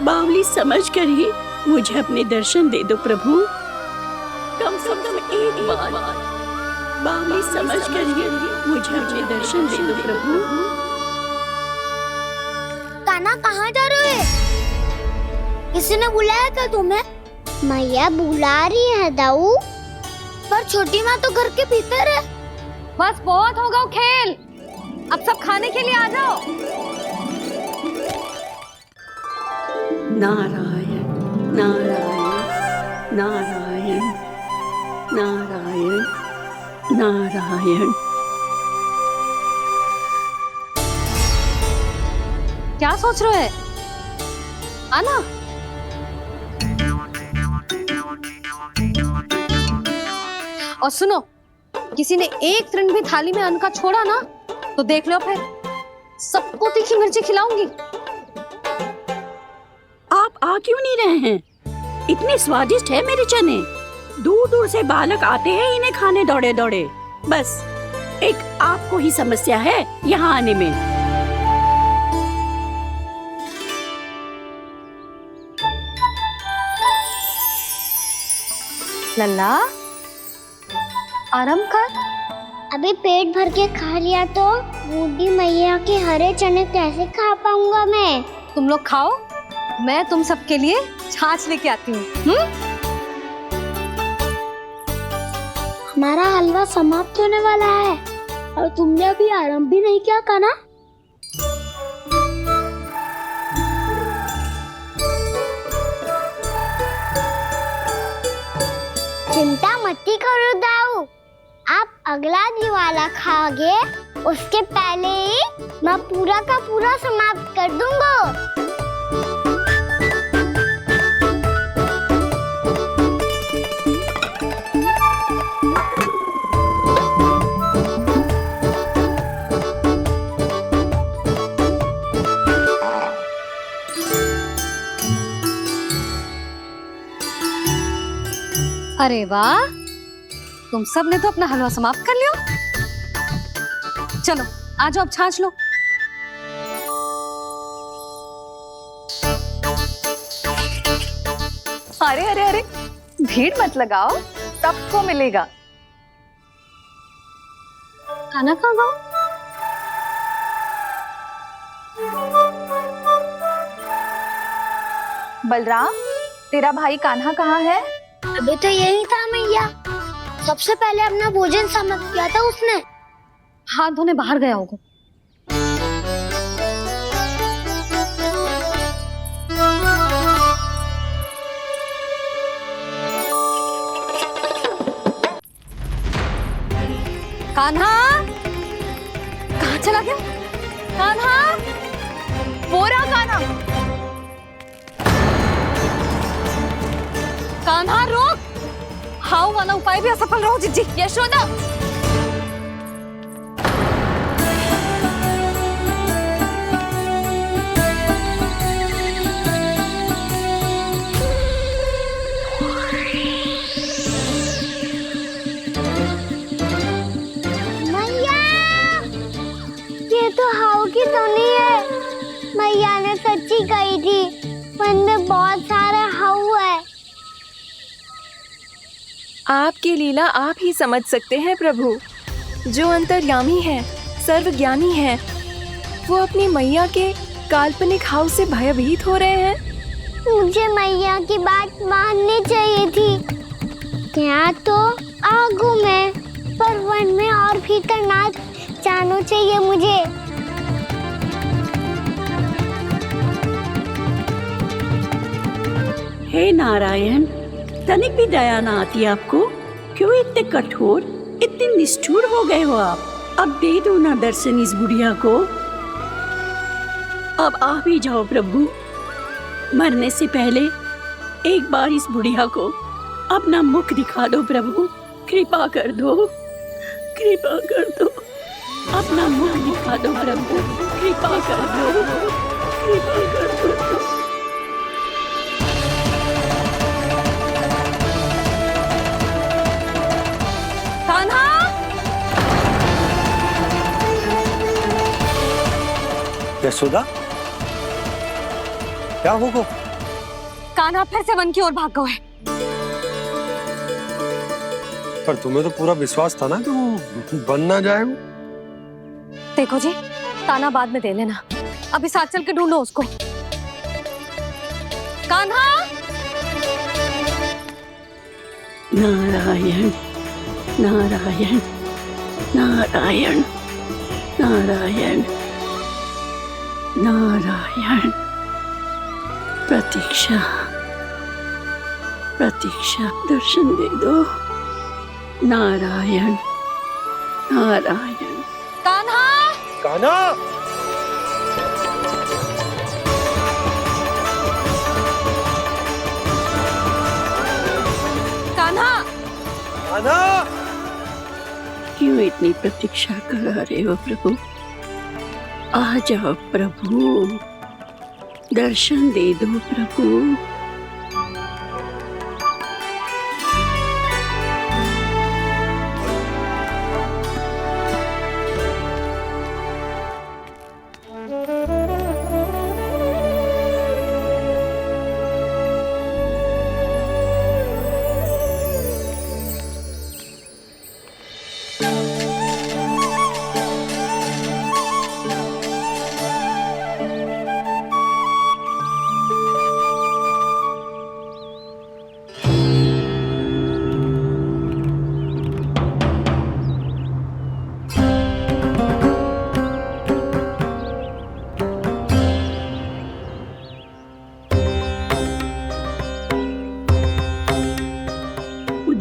बावली समझकर ही मुझे अपने दर्शन दे दो प्रभु। कम से कम एक बार बावली समझकर ही मुझे अपने दर्शन दे दो प्रभु। कान्हा कहाँ जा रहे हो? किसी ने बुलाया था तुम्हें? मैया बुला रही है दाऊ, पर छोटी माँ तो घर के भीतर है। बस बहुत हो गया खेल, अब सब खाने के लिए आ जाओ। नारायण नारायण नारायण नारायण नारायण। क्या सोच रहे हैं? आना। और सुनो, किसी ने एक तृण भी थाली में अन्न का छोड़ा ना तो देख लो फिर सबको तीखी मिर्ची खिलाऊंगी। आप आ क्यों नहीं रहे हैं? इतने स्वादिष्ट है मेरे चने। दूर दूर से बालक आते हैं इन्हें खाने दौड़े दौड़े। बस एक आपको ही समस्या है यहाँ आने में। लल्ला आराम कर। अभी पेट भर के खा लिया तो बूढ़ी मैया के हरे चने कैसे खा पाऊंगा मैं? तुम लोग खाओ, मैं तुम सबके लिए छाछ लेके आती हूँ। हमारा हलवा समाप्त होने वाला है और तुमने अभी आराम भी नहीं किया कान्हा। चिंता मत करो दाऊ, आप अगला दिवाला खाओगे उसके पहले ही मैं पूरा का पूरा समाप्त कर दूंगा। अरे वाह, तुम सब ने तो अपना हलवा समाप्त कर लिया। चलो आ जाओ, अब छाछ लो। अरे अरे अरे, भीड़ मत लगाओ, सबको मिलेगा। खाना कहाँ गया? बलराम, तेरा भाई कान्हा कहाँ है? अभी तो यही था मैया, सबसे पहले अपना भोजन समाप्त किया था उसने। हाथ धोने बाहर गया होगा। कान्हा कहाँ चला गया? कान्हा, वो रहा कान्हा। कान्हा रोक, हाउ वाला उपाय भी असफल रहो जिज्जी। यशोदा, मैया, ये तो हाउ की तो नहीं है। मैया ने सच्ची कही थी, वन में बहुत सारे हाउ है। आपकी लीला आप ही समझ सकते हैं प्रभु। जो अंतर्यामी है, सर्वज्ञानी है, वो अपनी मैया के काल्पनिक हाव से भयभीत हो रहे हैं। मुझे मैया की बात माननी चाहिए थी। यहाँ तो आगू में, पर वन में और भीतर ना जाना चाहिए मुझे। हे नारायण, तनिक भी दया ना आती आपको? क्यों इतने कठोर, इतने निष्ठुर हो गए हो आप? अब दे दो ना दर्शन इस बुढ़िया को। अब आ भी जाओ प्रभु, मरने से पहले एक बार इस बुढ़िया को अपना मुख दिखा दो प्रभु। कृपा कर दो, कृपा कर दो, अपना मुख दिखा दो प्रभु। कृपा कर दो, कृपा कर दो। कान्हा, यशोदा, क्या होगा? कान्हा फिर से वन की ओर भाग गया है। पर तुम्हें तो पूरा विश्वास था ना कि वो बन ना जाए। वो देखो जी, ताना बाद में दे लेना, अभी साथ चल के ढूंढो उसको। कान्हा, नारायण नारायण नारायण नारायण नारायण। प्रतीक्षा प्रतीक्षा, दर्शन दे दो। नारायण नारायण। कान्हा, कान्हा, कान्हा, कान्हा, क्यों इतनी प्रतीक्षा करा रहे हो प्रभु? आ जाओ प्रभु, दर्शन दे दो प्रभु।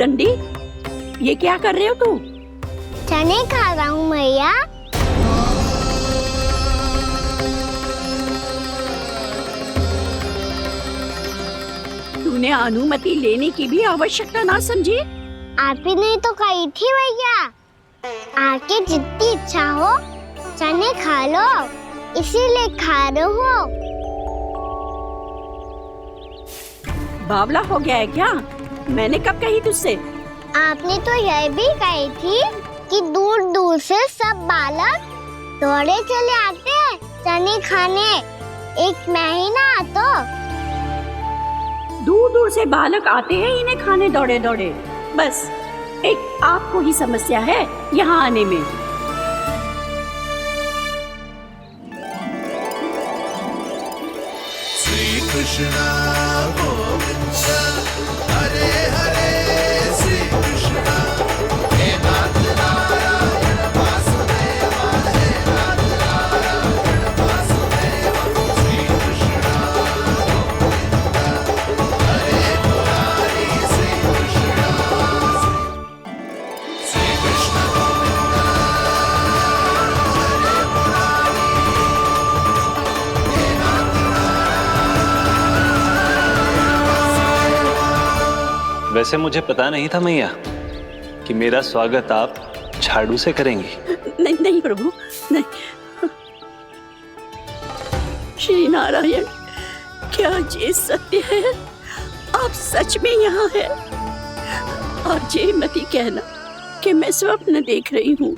दंडी, ये क्या कर रहे हो तू? चने खा रहा हूँ मैया। तूने अनुमति लेने की भी आवश्यकता ना समझी? आप ही ने तो कही थी भैया, आके जितनी इच्छा हो चने खा लो, इसीलिए खा रहे हो। बावला हो गया है क्या? मैंने कब कही तुझसे? आपने तो यह भी कही थी कि दूर दूर से सब बालक दौड़े चले आते हैं चने खाने, एक महीना तो दूर दूर से बालक आते हैं इन्हें खाने दौड़े दौड़े। बस एक आपको ही समस्या है यहाँ आने में। श्री कृष्ण गोविंद हरे हरे, श्री कृष्ण हे नाथ नारायण वासुदेव, हे नाथ नारायण वासुदेव, श्री कृष्ण गोविंद हरे मुरारी, श्री कृष्ण गोविंद हरे मुरारी, हे नाथ वैसे मुझे पता नहीं था मैया कि मेरा स्वागत आप झाड़ू से करेंगी। नहीं नहीं प्रभु, नहीं। श्री नारायण, क्या ये सत्य है? आप सच में यहाँ हैं? और ये मत ही कहना कि मैं स्वप्न देख रही हूँ।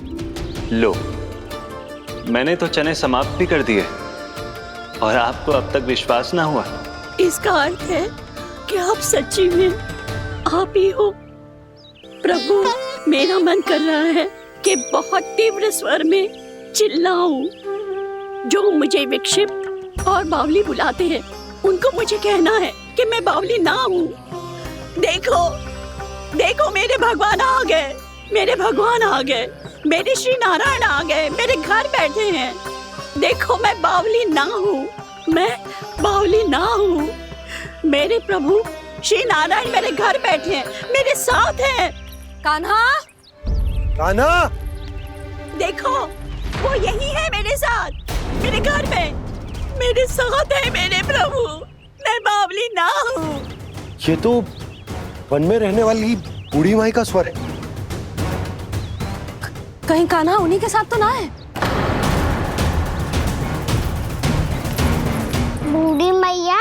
लो, मैंने तो चने समाप्त भी कर दिए और आपको अब तक विश्वास ना हुआ। इसका अर्थ है कि आप सच्ची में आप ही हो। प्रभु, मेरा मन कर रहा है कि बहुत तीव्र स्वर में चिल्लाऊं। जो मुझे विक्षिप्त और बावली बुलाते हैं उनको मुझे कहना है कि मैं बावली ना हूँ। देखो देखो, मेरे भगवान आ गए, मेरे भगवान आ गए, मेरे श्री नारायण आ गए, मेरे घर बैठे हैं। देखो, मैं बावली ना हूँ, मैं बावली ना हूँ। मेरे प्रभु श्री नारायण मेरे घर बैठे हैं, मेरे साथ हैं। कान्हा, कान्हा, देखो वो यही है मेरे साथ, मेरे घर में मेरे साथ है मेरे प्रभु। मैं बावली ना हूँ। ये तो वन में रहने वाली बूढ़ी माई का स्वर है। कहीं कान्हा उन्हीं के साथ तो ना है? बूढ़ी मैया,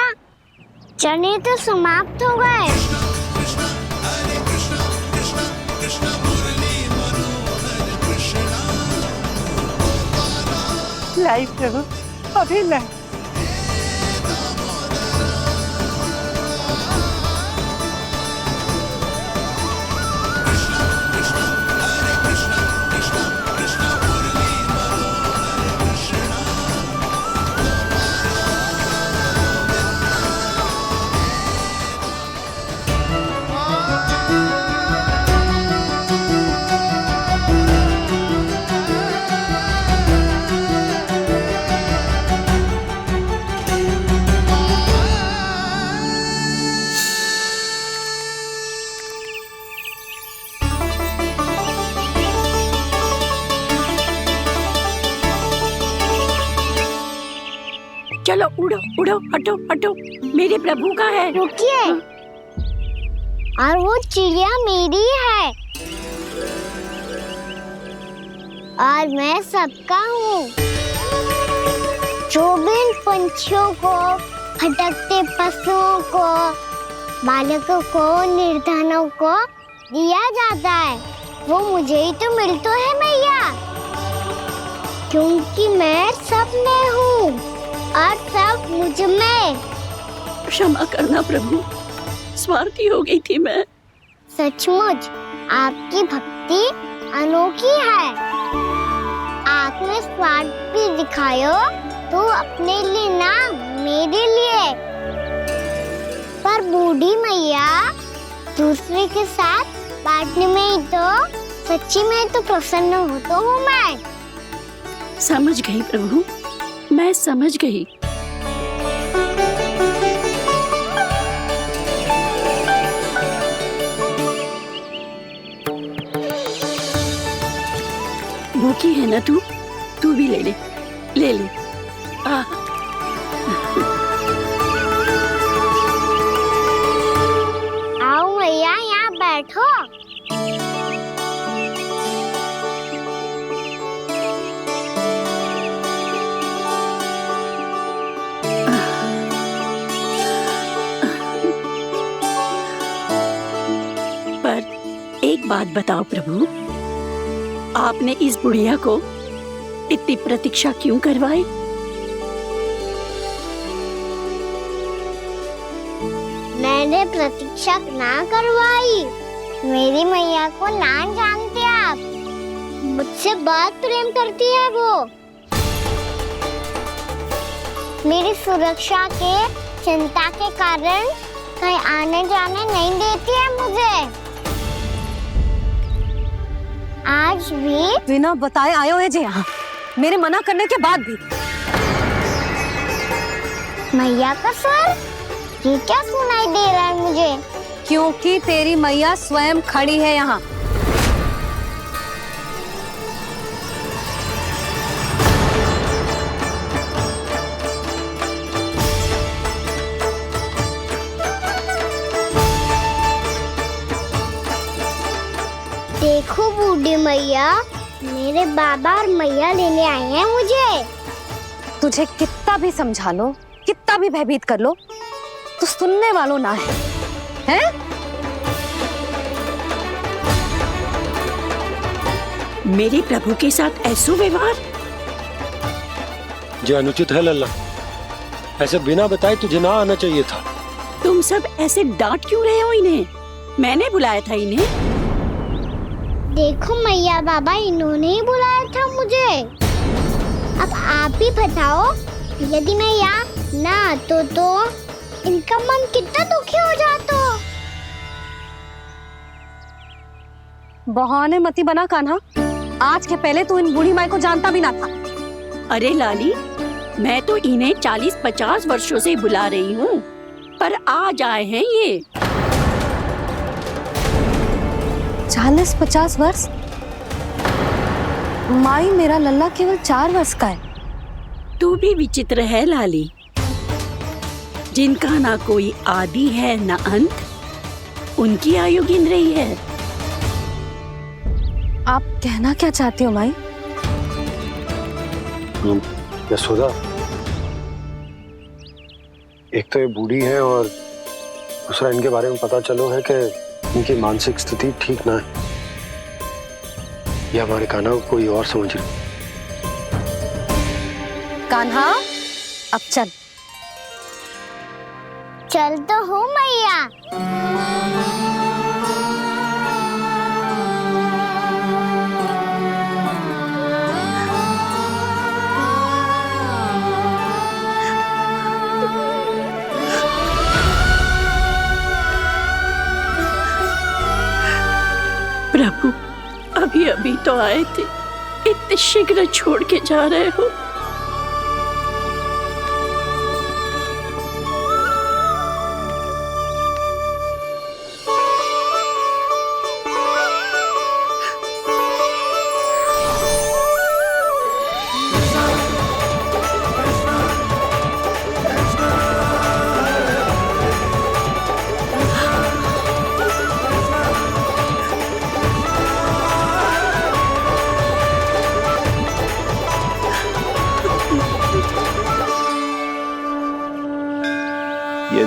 चने तो समाप्त हो गए। लाई प्रभु, अभी लाई। चलो उड़ो उड़ो, हटो हटो, मेरे प्रभु का है। रुकिए, और वो चिड़िया मेरी है। और मैं सबका हूँ। जो भी इन पंछियों को, भटकते पशुओं को, बालकों को, निर्धनों को दिया जाता है, वो मुझे ही तो मिलता है मैया, क्योंकि मैं सब में हूँ और सब मुझ में। क्षमा करना प्रभु, स्वार्थी हो गई थी मैं। सचमुच आपकी भक्ति अनोखी है। आपने स्वार्थ भी दिखायो तो अपने लिए ना, मेरे लिए। पर बूढ़ी मैया दूसरे के साथ बांटने में ही तो सच्ची में तो प्रसन्न होता हूँ मैं। समझ गई प्रभु, मैं समझ गई। भूखी है ना तू भी ले ले, ले ले। आओ मैया, यहाँ बैठो। पर एक बात बताओ प्रभु, आपने इस बुढ़िया को इतनी प्रतीक्षा क्यों करवाई? मैंने प्रतीक्षा ना करवाई। मेरी मैया को ना जानते आप, मुझसे बहुत प्रेम करती है वो। मेरी सुरक्षा के चिंता के कारण कहीं आने जाने नहीं देती है मुझे। आज भी बिना बताए आयो है जी यहाँ, मेरे मना करने के बाद भी। मैया का स्वर, ये क्या सुनाई दे रहा है मुझे? क्योंकि तेरी मैया स्वयं खड़ी है यहाँ। देखो बूढ़ी मैया, मेरे बाबा और मैया लेने आए हैं मुझे। तुझे कितना भी समझा लो, कितना भी भयभीत कर लो, तो सुनने वालों ना है, हैं? मेरे प्रभु के साथ ऐसा व्यवहार जो अनुचित है लल्ला। ऐसे बिना बताए तुझे ना आना चाहिए था। तुम सब ऐसे डांट क्यों रहे हो इन्हें? मैंने बुलाया था इन्हें। देखो मैया बाबा, इन्होंने ही बुलाया था मुझे। अब आप ही बताओ, यदि मैं यहाँ ना आतो तो इनका मन कितना दुखी हो जाता। बहाने मती बना कान्हा, आज के पहले तू इन बूढ़ी माई को जानता भी ना था। अरे लाली, मैं तो इन्हें 40-50 वर्षों से बुला रही हूँ, पर आज आए हैं ये। 40-50 वर्ष? माई, मेरा लल्ला केवल 4 वर्ष का है। तू भी विचित्र है लाली, जिनका ना कोई आदि है ना अंत, उनकी आयु गिन रही है। आप कहना क्या चाहती हो माई? यशोदा, एक तो ये बूढ़ी है और दूसरा इनके बारे में पता चलो है कि इनकी मानसिक स्थिति ठीक ना है। ये हमारे कान्हा को कोई और समझ रही। कान्हा, अब चल। चल तो हूँ मैया। प्रभु, अभी अभी तो आए थे, इतने शीघ्र छोड़ के जा रहे हो?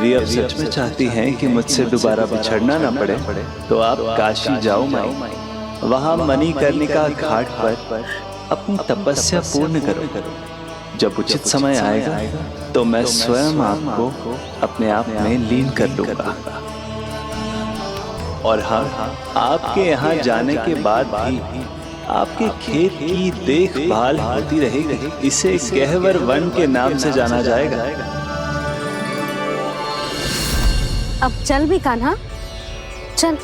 यदि आप सच में चाहती हैं कि मुझसे दोबारा बिछड़ना ना पड़े तो आप काशी जाओ माई। वहां मणिकर्णिका घाट पर अपनी तपस्या पूर्ण करो। जब उचित समय आएगा तो मैं स्वयं आपको अपने आप में लीन कर लूंगा। और हाँ, आपके यहाँ जाने के बाद भी आपके खेत की देखभाल होती रहेगी। इसे गहवर वन के नाम से जाना जाएगा। अब चल भी कान्हा, चल।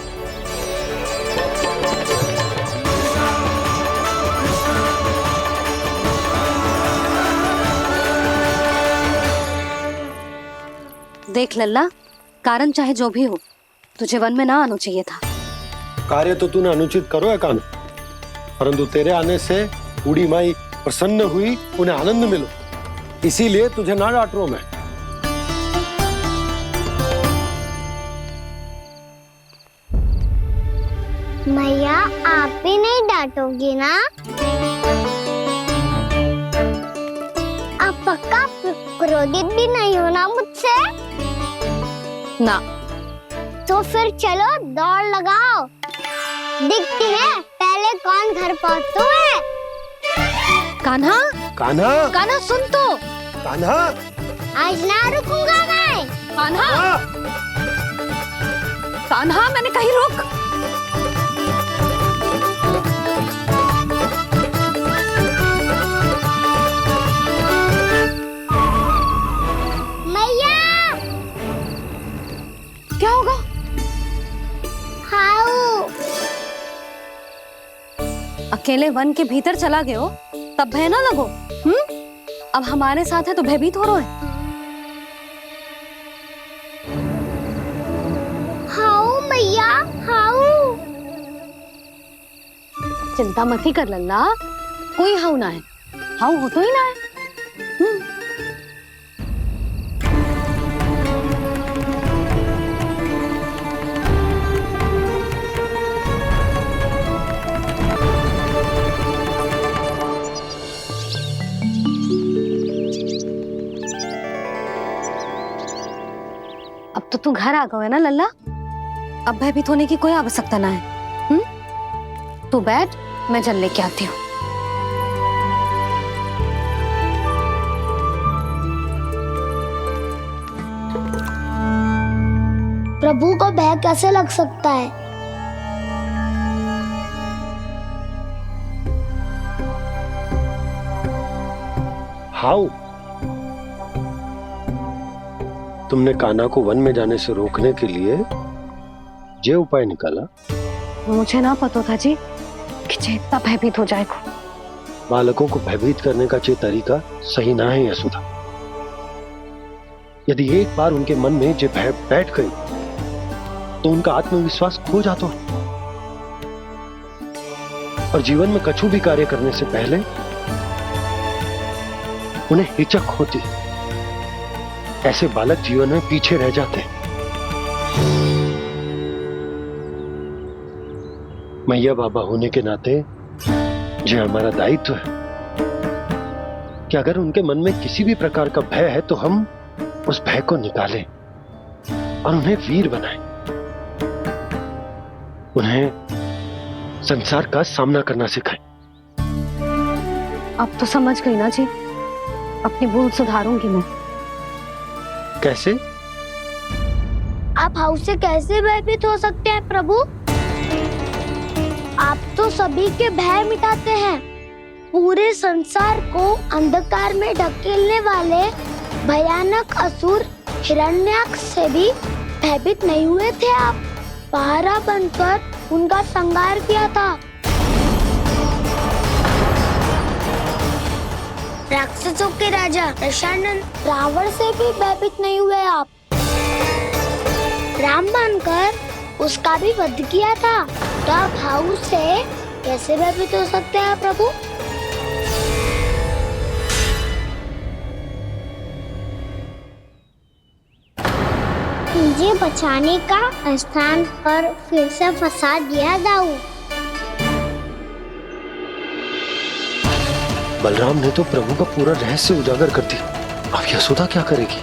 देख लल्ला, कारण चाहे जो भी हो, तुझे वन में ना आना चाहिए था। कार्य तो तूने अनुचित करो है कान्हा, परंतु तेरे आने से बूढ़ी माई प्रसन्न हुई, उन्हें आनंद मिलो, इसीलिए तुझे ना डांट रहा हूं मैं। मैया आप भी नहीं डांटोगी ना? आप पक्का क्रोधित भी नहीं हो ना मुझसे? ना। तो फिर चलो दौड़ लगाओ, दिखती है पहले कौन घर पहुंचता है। कान्हा, कान्हा, कान्हा सुन तो। कान्हा, आज ना रुकूंगा मैं। कान्हा, कान्हा मैंने कहीं रुक। मैया, क्या होगा? हाउ अकेले वन के भीतर चला गए हो तब भय ना लगो। अब हमारे साथ है तो भयभीत हो रहे हो। हाउ मैया, हाउ। चिंता मत ही कर लल्ला, कोई हाउ ना है। हाउ हो तो ही ना है। अब तो तू घर आ गया है ना लल्ला, अब भयभीत होने की कोई आवश्यकता ना है। तू बैठ, मैं जल लेके आती हूँ। प्रभु को भय कैसे लग सकता है? हाउ, तुमने कान्हा को वन में जाने से रोकने के लिए ये उपाय निकाला? मुझे ना पता था जी कि जे इतना भयभीत हो जाएगा। बालकों को भयभीत करने का ये तरीका सही ना है यशोदा। यदि एक बार उनके मन में ये भय बैठ गई तो उनका आत्मविश्वास खो जाता है और जीवन में कछु भी कार्य करने से पहले उन्हें हिचक होती। ऐसे बालक जीवन में पीछे रह जाते हैं। मैया बाबा होने के नाते ये हमारा दायित्व है कि अगर उनके मन में किसी भी प्रकार का भय है तो हम उस भय को निकालें और उन्हें वीर बनाएं, उन्हें संसार का सामना करना सिखाएं। अब तो समझ गई ना जी, अपनी भूल सुधारूंगी मैं। कैसे? आप हाउ से कैसे भयभीत हो सकते हैं प्रभु? आप तो सभी के भय मिटाते हैं। पूरे संसार को अंधकार में ढकेलने वाले भयानक असुर हिरण्याक्ष से भी भयभीत नहीं हुए थे आप। पहरा बनकर उनका संहार किया था। राक्षसों के राजा दशानन रावण से भी भयभीत नहीं हुए आप। राम बनकर उसका भी वध किया था। तो आप हाउ से कैसे भयभीत हो सकते हैं प्रभु? मुझे बचाने का स्थान पर फिर से फंसा दिया दाऊ। बलराम ने तो प्रभु का पूरा रहस्य उजागर कर दिया। अब यशोदा क्या करेगी?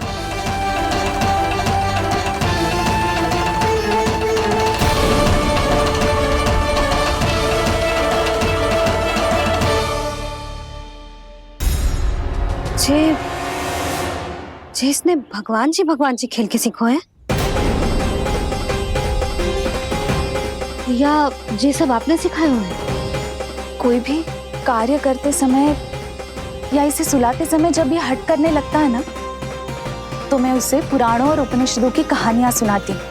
इसने भगवान जी खेल के सीखो है, या ये सब आपने सिखाए हुए हैं? कोई भी कार्य करते समय या इसे सुलाते समय जब ये हट करने लगता है ना, तो मैं उसे पुराणों और उपनिषदों की कहानियां सुनाती हूँ।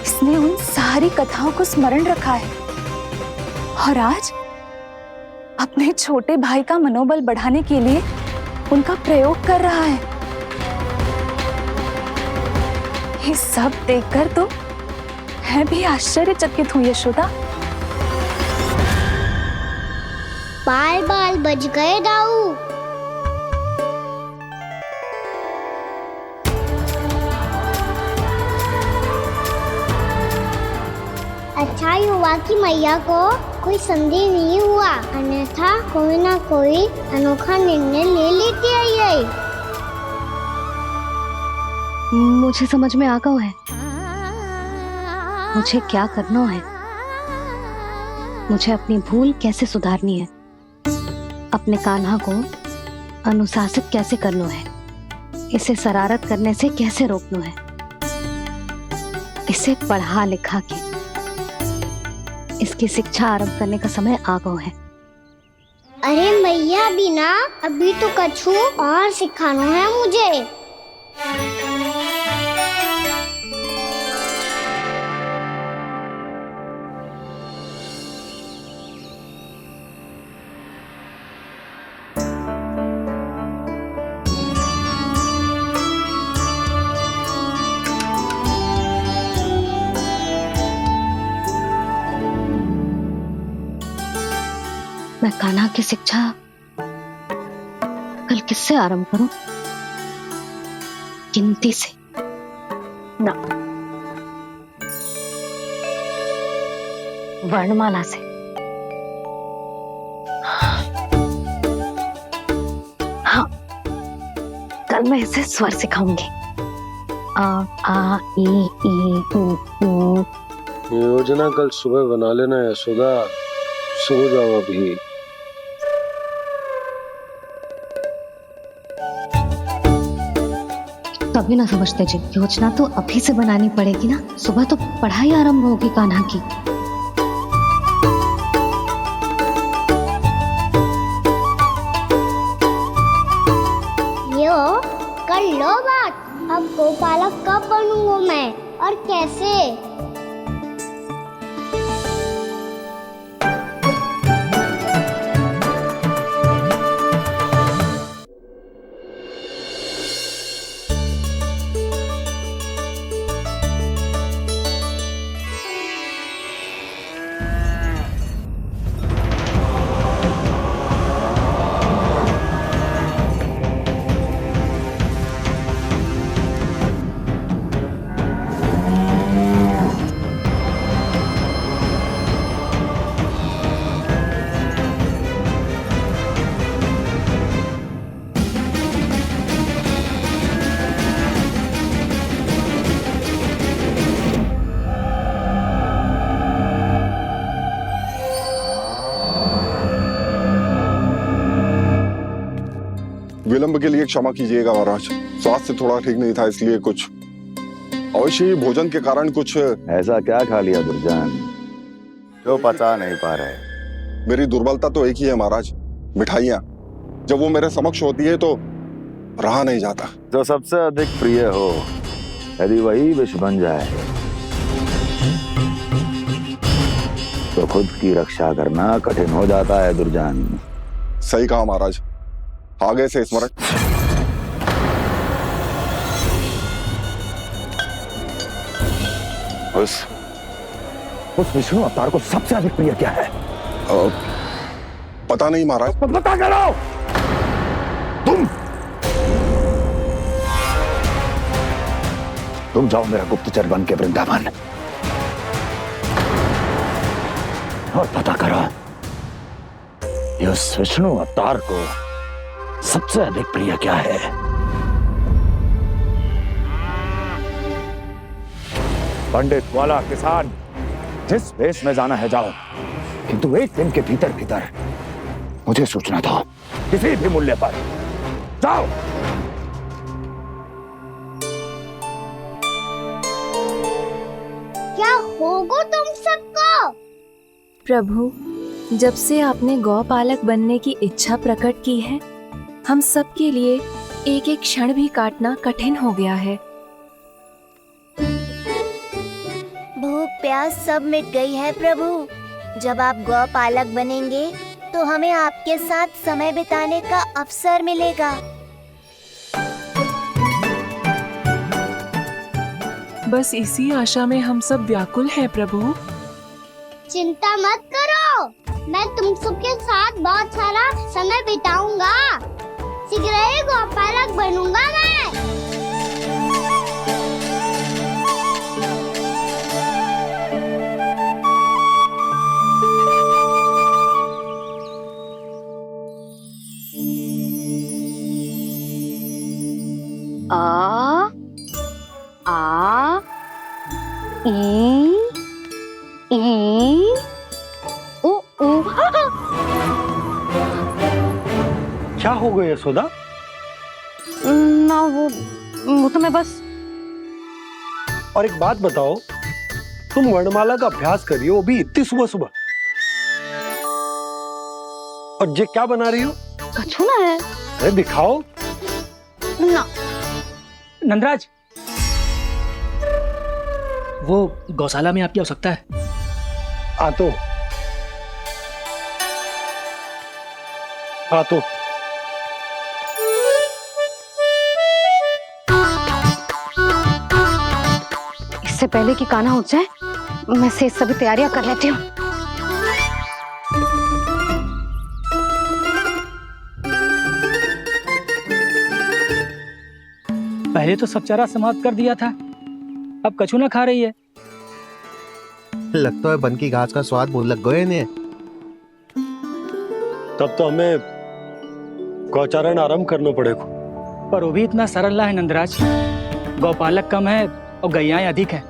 इसने उन सारी कथाओं को स्मरण रखा है और आज अपने छोटे भाई का मनोबल बढ़ाने के लिए उनका प्रयोग कर रहा है। ये सब देखकर तो मैं भी आश्चर्यचकित हूँ यशोदा। बाल बाल बज गए दाऊ। अच्छा ही हुआ कि मैया को कोई संदेह नहीं हुआ, अन्यथा कोई ना कोई अनोखा निर्णय ले लेती है ये। मुझे समझ में आ गया है मुझे क्या करना है। मुझे अपनी भूल कैसे सुधारनी है, अपने कान्हा को अनुशासित कैसे करना है, इसे शरारत करने से कैसे रोकना है, इसे पढ़ा लिखा के इसकी शिक्षा आरंभ करने का समय आ गया है। अरे मैया बिना अभी तो कछु और सिखाना है मुझे। मैं कान्हा की शिक्षा कल किससे आरंभ करूं? गिनती से ना, वर्णमाला से। हाँ, कल मैं इसे स्वर सिखाऊंगी। आ आ ई ई उ ऊ। योजना कल सुबह बना लेना यशोदा, सो जाओ अभी। तभी ना समझते जी, योजना तो अभी से बनानी पड़ेगी ना। सुबह तो पढ़ाई आरंभ होगी कान्हा की। यो कर लो बात। अब गोपालक कब बनूंगा मैं और कैसे? विलंब के लिए क्षमा कीजिएगा महाराज, स्वास्थ्य थोड़ा ठीक नहीं था, इसलिए कुछ अवश्य ही भोजन के कारण कुछ। ऐसा क्या खा लिया दुर्जन जो पता नहीं पा रहे? मेरी दुर्बलता तो एक ही है महाराज, मिठाइयाँ। जब वो मेरे समक्ष होती है तो रहा नहीं जाता। जो सबसे अधिक प्रिय हो, यदि वही विष बन जाए तो खुद की रक्षा करना कठिन हो जाता है दुर्जन। सही कहा महाराज, आगे से स्मरण। उस विष्णु अवतार को सबसे अधिक प्रिय क्या है? पता नहीं महाराज। पता करो। तुम जाओ मेरा गुप्तचर बन के वृंदावन और पता करो उस विष्णु अवतार को सबसे अधिक प्रिय क्या है। पंडित वाला किसान जिस वेश में जाना है जाओ, किंतु एक दिन के भीतर भीतर मुझे सूचना दो, किसी भी मूल्य पर जाओ। क्या होगा तुम सबको? प्रभु, जब से आपने गौपालक बनने की इच्छा प्रकट की है, हम सब के लिए एक एक क्षण भी काटना कठिन हो गया है। भूख प्यास सब मिट गई है प्रभु। जब आप गौपालक बनेंगे तो हमें आपके साथ समय बिताने का अवसर मिलेगा। बस इसी आशा में हम सब व्याकुल हैं प्रभु। चिंता मत करो, मैं तुम सबके साथ बहुत सारा समय बिताऊंगा। शीघ्र ही गौपालक बनूंगा मैं। आ आ ई उ उ। क्या हो गया यशोदा? ना वो तो मैं बस। और एक बात बताओ, तुम वर्णमाला का अभ्यास कर रही हो, वो भी इतनी सुबह सुबह, और ये क्या बना रही हो? कछु ना है। अरे दिखाओ ना। नंदराज, वो गौशाला में आपकी आवश्यकता है। आ तो इससे पहले कि कान्हा उठ जाए, मैं से सभी तैयारियां कर लेती हूँ। पहले तो सब चारा समाप्त कर दिया था, अब कछु ना खा रही है। लगता है बन की घास का स्वाद भूल लग गए इन्हें। तब तो हमें गौचारण आरंभ करना पड़ेगा। पर वो भी इतना सरल ना है नंदराज। गौपालक कम है और गैयाएं अधिक हैं।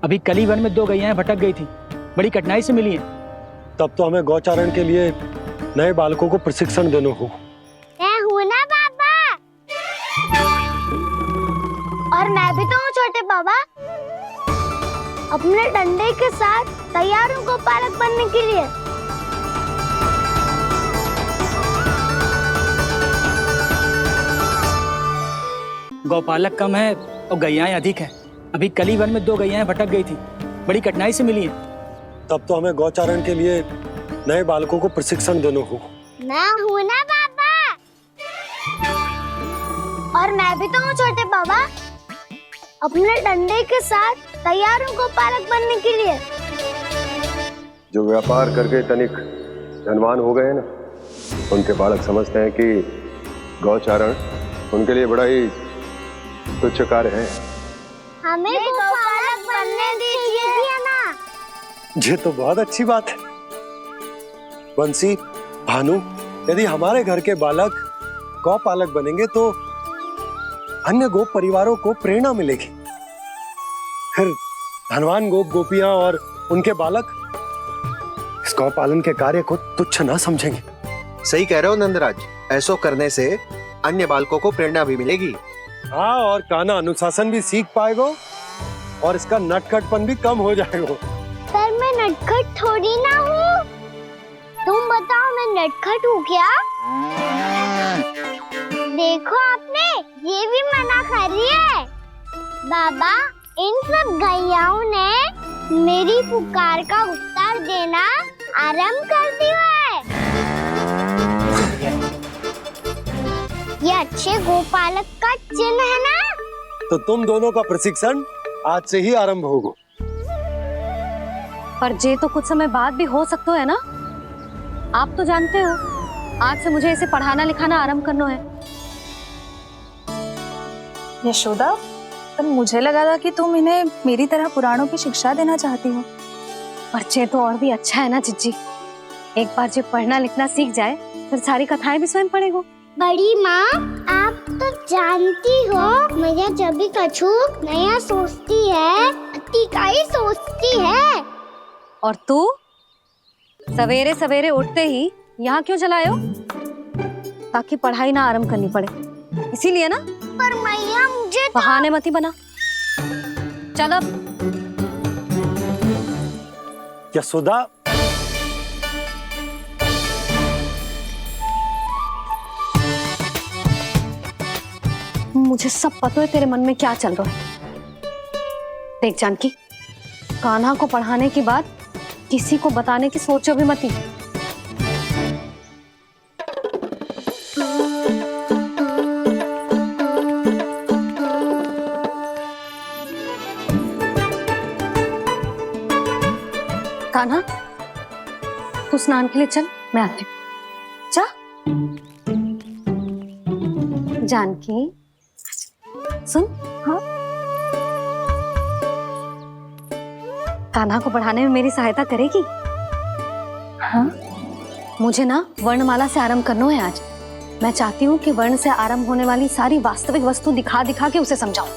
अभी कली वन में 2 गैयाएं भटक गई थी, बड़ी कठिनाई से मिली हैं। तब तो हमें गौचारण के लिए नए बालकों को प्रशिक्षण देना होगा। मैं हूँ ना बाबा, और मैं भी तो हूँ छोटे बाबा। अपने डंडे के साथ तैयार हूँ गौपालक बनने के लिए। गौपालक कम है और गैयाएं अधिक हैं। अभी कली वन में 2 गैयाएं भटक गई थी, बड़ी कठिनाई से मिली हैं। तब तो हमें गौचारण के लिए नए बालकों को प्रशिक्षण देना होगा। मैं हूँ ना बाबा, और मैं भी तो हूँ छोटे बाबा। अपने डंडे के साथ तैयार हूँ गौपालक बनने के लिए। जो व्यापार करके तनिक धनवान हो गए ना, उनके बालक समझते हैं कि गौचारण उनके लिए बड़ा ही तुच्छ कार्य है। हमें गौपालक बनने दीजिए ना। ये तो बहुत अच्छी बात है। बंसी, भानु, यदि हमारे घर के बालक गौपालक बनेंगे तो अन्य गोप परिवारों को प्रेरणा मिलेगी। फिर धनवान गोप गोपियां और उनके बालक इस गौपालन के कार्य को तुच्छ ना समझेंगे। सही कह रहे हो नंदराज, ऐसा करने से अन्य बालकों को प्रेरणा भी मिलेगी। हाँ, और कान्हा अनुशासन भी सीख पाएगा और इसका नटखटपन भी कम हो जाएगा। पर मैं नटखट थोड़ी ना हूँ। तुम बताओ, मैं नटखट हूँ क्या? देखो आपने, ये भी मना कर रही है। बाबा, इन सब गैयाओं ने मेरी पुकार का उत्तर देना आरंभ कर दिया है। ये अच्छे गोपालक का चिन्ह है ना? तो तुम दोनों का प्रशिक्षण आज से ही आरंभ होगा। पर जे तो कुछ समय बाद भी हो सकता है ना। आप तो जानते हो, आज से मुझे इसे पढ़ाना लिखाना आरंभ करना है। यशोदा, पर मुझे लगा था कि तुम इन्हें मेरी तरह पुराणों की शिक्षा देना चाहती हो। पर जे तो और भी अच्छा है ना जिज्जी। एक बार जब पढ़ना लिखना सीख जाए, फिर सारी कथाएं भी स्वयं पढ़ेगा। बड़ी माँ, आप तो जानती हो, मैया जब भी कछु नया सोचती है, अतिका ही सोचती है। और तू सवेरे सवेरे उठते ही यहाँ क्यों चलाए हो? ताकि पढ़ाई ना आरंभ करनी पड़े, इसीलिए ना। पर मैया मुझे बहाने मत ही बना। चल अब। यशोदा, मुझे सब पता है तेरे मन में क्या चल रहा है। देख जानकी, कान्हा को पढ़ाने की बात किसी को बताने की सोचो भी मत ही। कान्हा, तू स्नान के लिए चल, मैं आती हूँ। जा। जानकी सुन। हाँ, कान्हा को पढ़ाने में मेरी सहायता करेगी? हाँ, मुझे ना वर्णमाला से आरंभ करना है आज। मैं चाहती हूँ कि वर्ण से आरंभ होने वाली सारी वास्तविक वस्तु दिखा दिखा के उसे समझाऊं।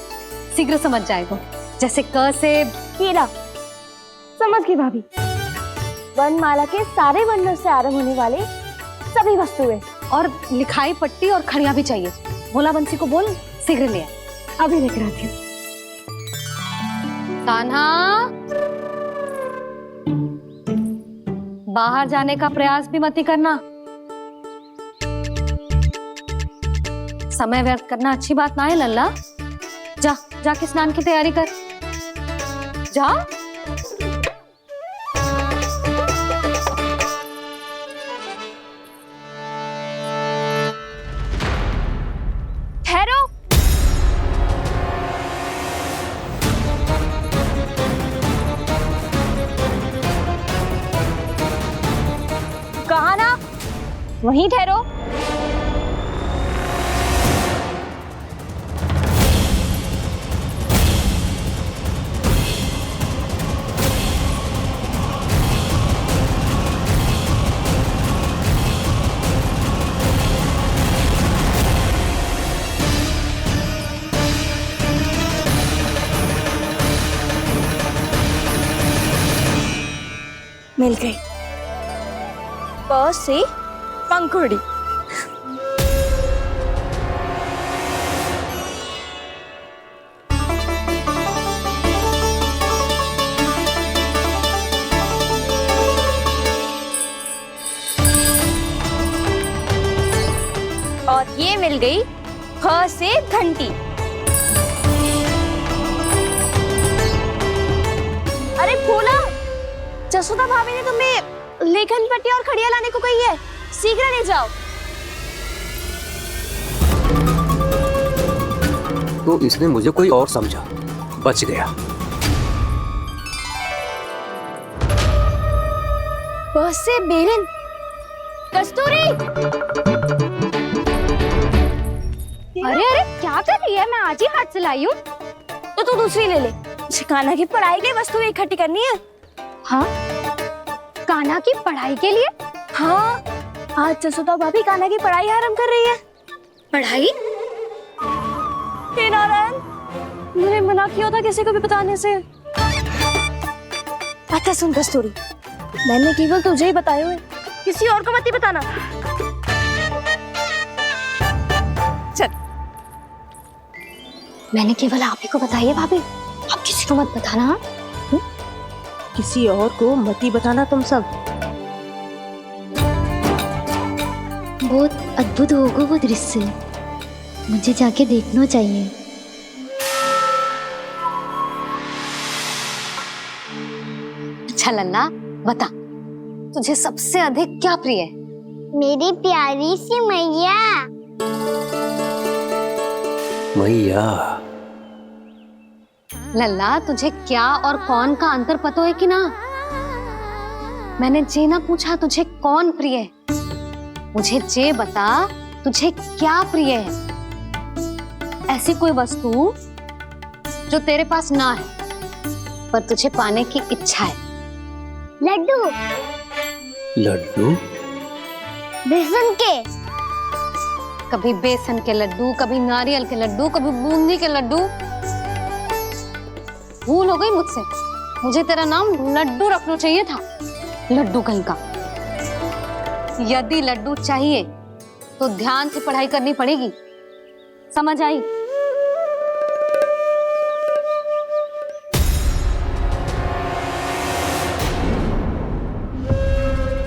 शीघ्र समझ जाएगा। जैसे क से कीड़ा। समझ गई भाभी। वर्णमाला के सारे वर्णों से आरंभ होने वाले सभी वस्तुएं, और लिखाई पट्टी और खड़िया भी चाहिए। भोला बंसी को बोल शीघ्र ले आ। अभी लेकर आती हूँ। कान्हा, बाहर जाने का प्रयास भी मत ही करना। समय व्यर्थ करना अच्छी बात ना है लल्ला। जा, जाके स्नान की तैयारी कर। जा। ठहरो। कहा ना, वहीं ठहरो। मिल गई। प से पंखुड़ी। और ये मिल गई फ से घंटी। अरे भोला, जसोदा भाभी ने तुम्हें लेखन पट्टी और खड़िया लाने को कही है, शीघ्र ले जाओ। तो इसने मुझे कोई और समझा, बच गया। बस से बेलन। कस्तूरी। अरे अरे क्या कर रही है? मैं आज ही हाथ से लाई हूँ। तो तू दूसरी ले ले। कान्हा की पढ़ाई की वस्तु इकट्ठी करनी है। हाँ, कान्हा की पढ़ाई के लिए? हाँ, आज जसोदा भाभी कान्हा की पढ़ाई आरंभ कर रही है। पढ़ाई? हे नारायण, मैंने मना किया था किसी को भी बताने से। अच्छा सुन कस्तूरी, मैंने केवल तुझे ही बताए हुए, किसी और को मत ही बताना। चल, मैंने केवल आप ही को बताई है भाभी, आप किसी को मत बताना। किसी और को मत ही बताना तुम सब। बहुत अद्भुत होगा वो दृश्य, मुझे जाके देखना चाहिए। अच्छा लल्ला, बता तुझे सबसे अधिक क्या प्रिय है? मेरी प्यारी सी मैया। मैया। लल्ला, तुझे क्या और कौन का अंतर पता है कि ना? मैंने जे ना पूछा तुझे कौन प्रिय है, मुझे जे बता तुझे क्या प्रिय है। ऐसी कोई वस्तु जो तेरे पास ना है पर तुझे पाने की इच्छा है। लड्डू। लड्डू? बेसन के। कभी बेसन के लड्डू, कभी नारियल के लड्डू, कभी बूंदी के लड्डू। भूल हो गई मुझसे, मुझे तेरा नाम लड्डू रखना चाहिए था। लड्डू कहीं का। यदि लड्डू चाहिए तो ध्यान से पढ़ाई करनी पड़ेगी, समझ आई?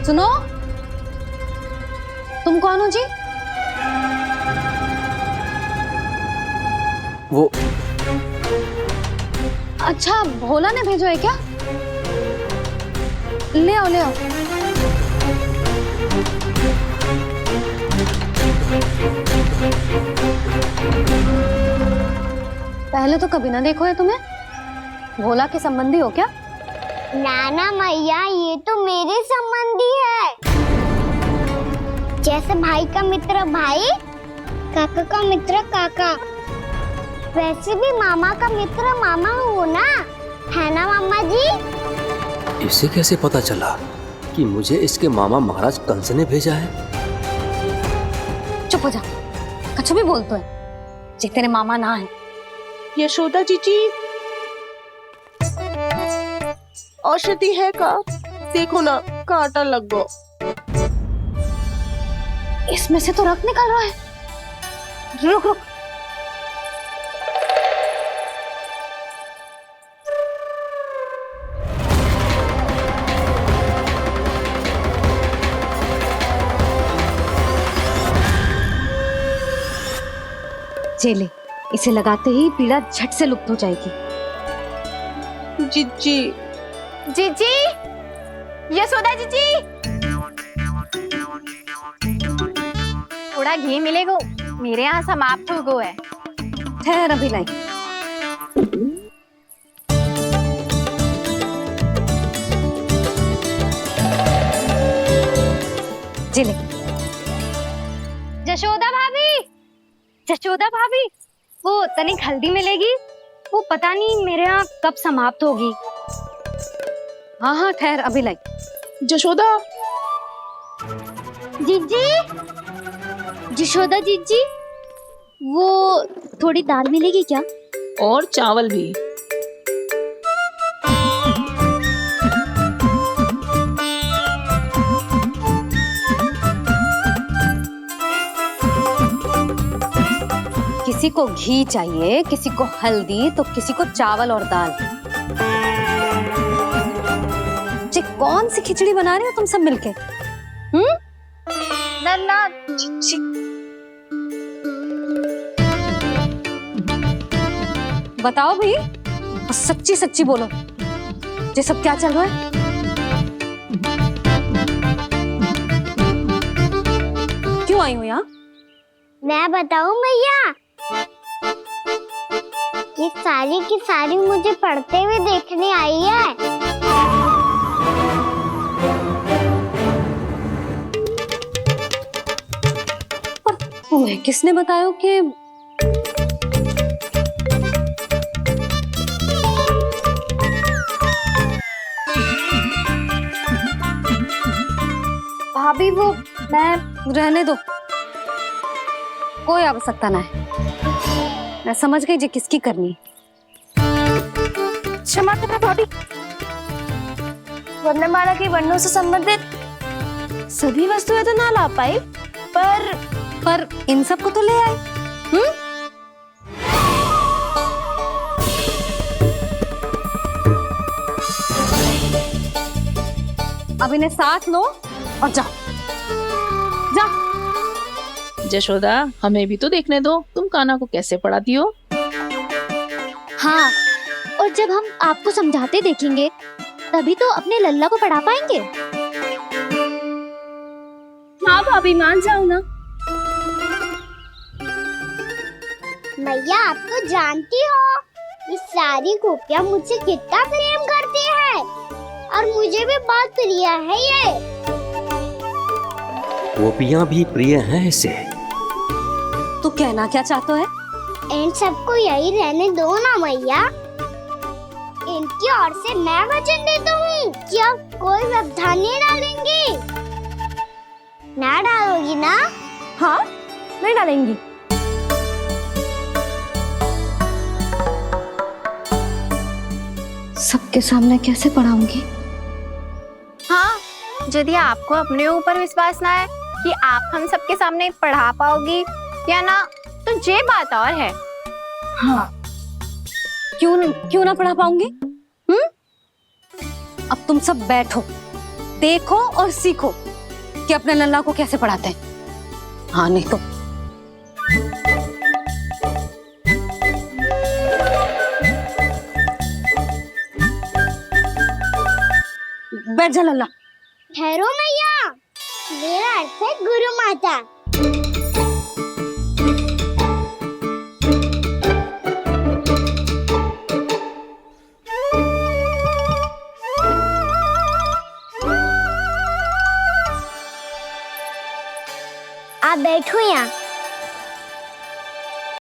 सुनो, तुम कौन हो जी? वो अच्छा, भोला ने भेजो है क्या? ले आओ, ले आओ। पहले तो कभी ना देखो है तुम्हें। भोला के संबंधी हो क्या? नाना मैया, ये तो मेरे संबंधी है। जैसे भाई का मित्र भाई, काका का मित्र काका, वैसे भी मामा का मित्र मामा हो ना, है ना मामा जी? इसे कैसे पता चला कि मुझे इसके मामा महाराज कंस ने भेजा है? चुप हो जा, कछु भी बोलते है जे तेरे मामा ना है। यशोदा जीजी, औषधि है का? देखो ना, कांटा लग गो। इसमें से तो रक्त निकल रहा है। रुक रुक, चले, इसे लगाते ही पीड़ा झट से लुप्त हो जाएगी। जीजी, जीजी, यशोदा जीजी, थोड़ा घी मिलेगा, मेरे यहाँ समाप्त हो गया है। ठहर, अभी लाई। जिले, जशोदा भाभी, जशोदा भाभी, वो तनिक हल्दी मिलेगी? वो पता नहीं मेरे यहाँ कब समाप्त होगी। हाँ हाँ, ठहर, अभी लाई। जशोदा, जीजी, जशोदा जीजी, वो थोड़ी दाल मिलेगी क्या? और चावल भी। किसी को घी चाहिए, किसी को हल्दी, तो किसी को चावल और दाल। जी, कौन सी खिचड़ी बना रहे हो तुम सब मिलके? नन्ना, बताओ भाई, सच्ची सच्ची बोलो, ये सब क्या चल रहा है? क्यों आई हो यहाँ? मैं बताऊं भैया, ये सारी की सारी मुझे पढ़ते हुए देखने आई है। तुम्हें किसने बताया कि भाभी, वो मैं रहने दो, कोई आवश्यकता ना है। मैं समझ गई जी किसकी करनी। क्षमा करना भाभी, वर्णमाला के वर्णों से संबंधित सभी वस्तुएं तो ना ला पाई, पर इन सब को तो ले आए। अब इन्हें साथ लो और जाओ, जाओ। जशोदा, हमें भी तो देखने दो, तुम कान्हा को कैसे पढ़ाती हो। हाँ, और जब हम आपको समझाते देखेंगे तभी तो अपने लल्ला को पढ़ा पाएंगे। हाँ भाभी, मान जाओ ना। मैया, आप तो जानती हो ये सारी गोपियां मुझसे कितना प्रेम करती है, और मुझे भी बहुत प्रिय है ये। गोपियां भी प्रिय हैं इसे। तू कहना क्या चाहता है? इन सबको यही रहने दो ना मैया। इनकी ओर से मैं वचन देता हूँ कि अब कोई व्यवधान नहीं डालेंगी। ना डालोगी ना? हाँ, नहीं डालेंगी। सबके सामने कैसे पढ़ाऊंगी? हाँ, यदि आपको अपने ऊपर विश्वास ना है कि आप हम सबके सामने पढ़ा पाओगी या ना, तो ये बात और है। हाँ, क्यों ना पढ़ा पाऊंगी? अब तुम सब बैठो, देखो और सीखो कि अपने लल्ला को कैसे पढ़ाते हैं। हाँ, नहीं तो बैठ जा लल्ला। ठहरो मैया, मेरा अर्थ है गुरु माता। आप बैठो यहाँ।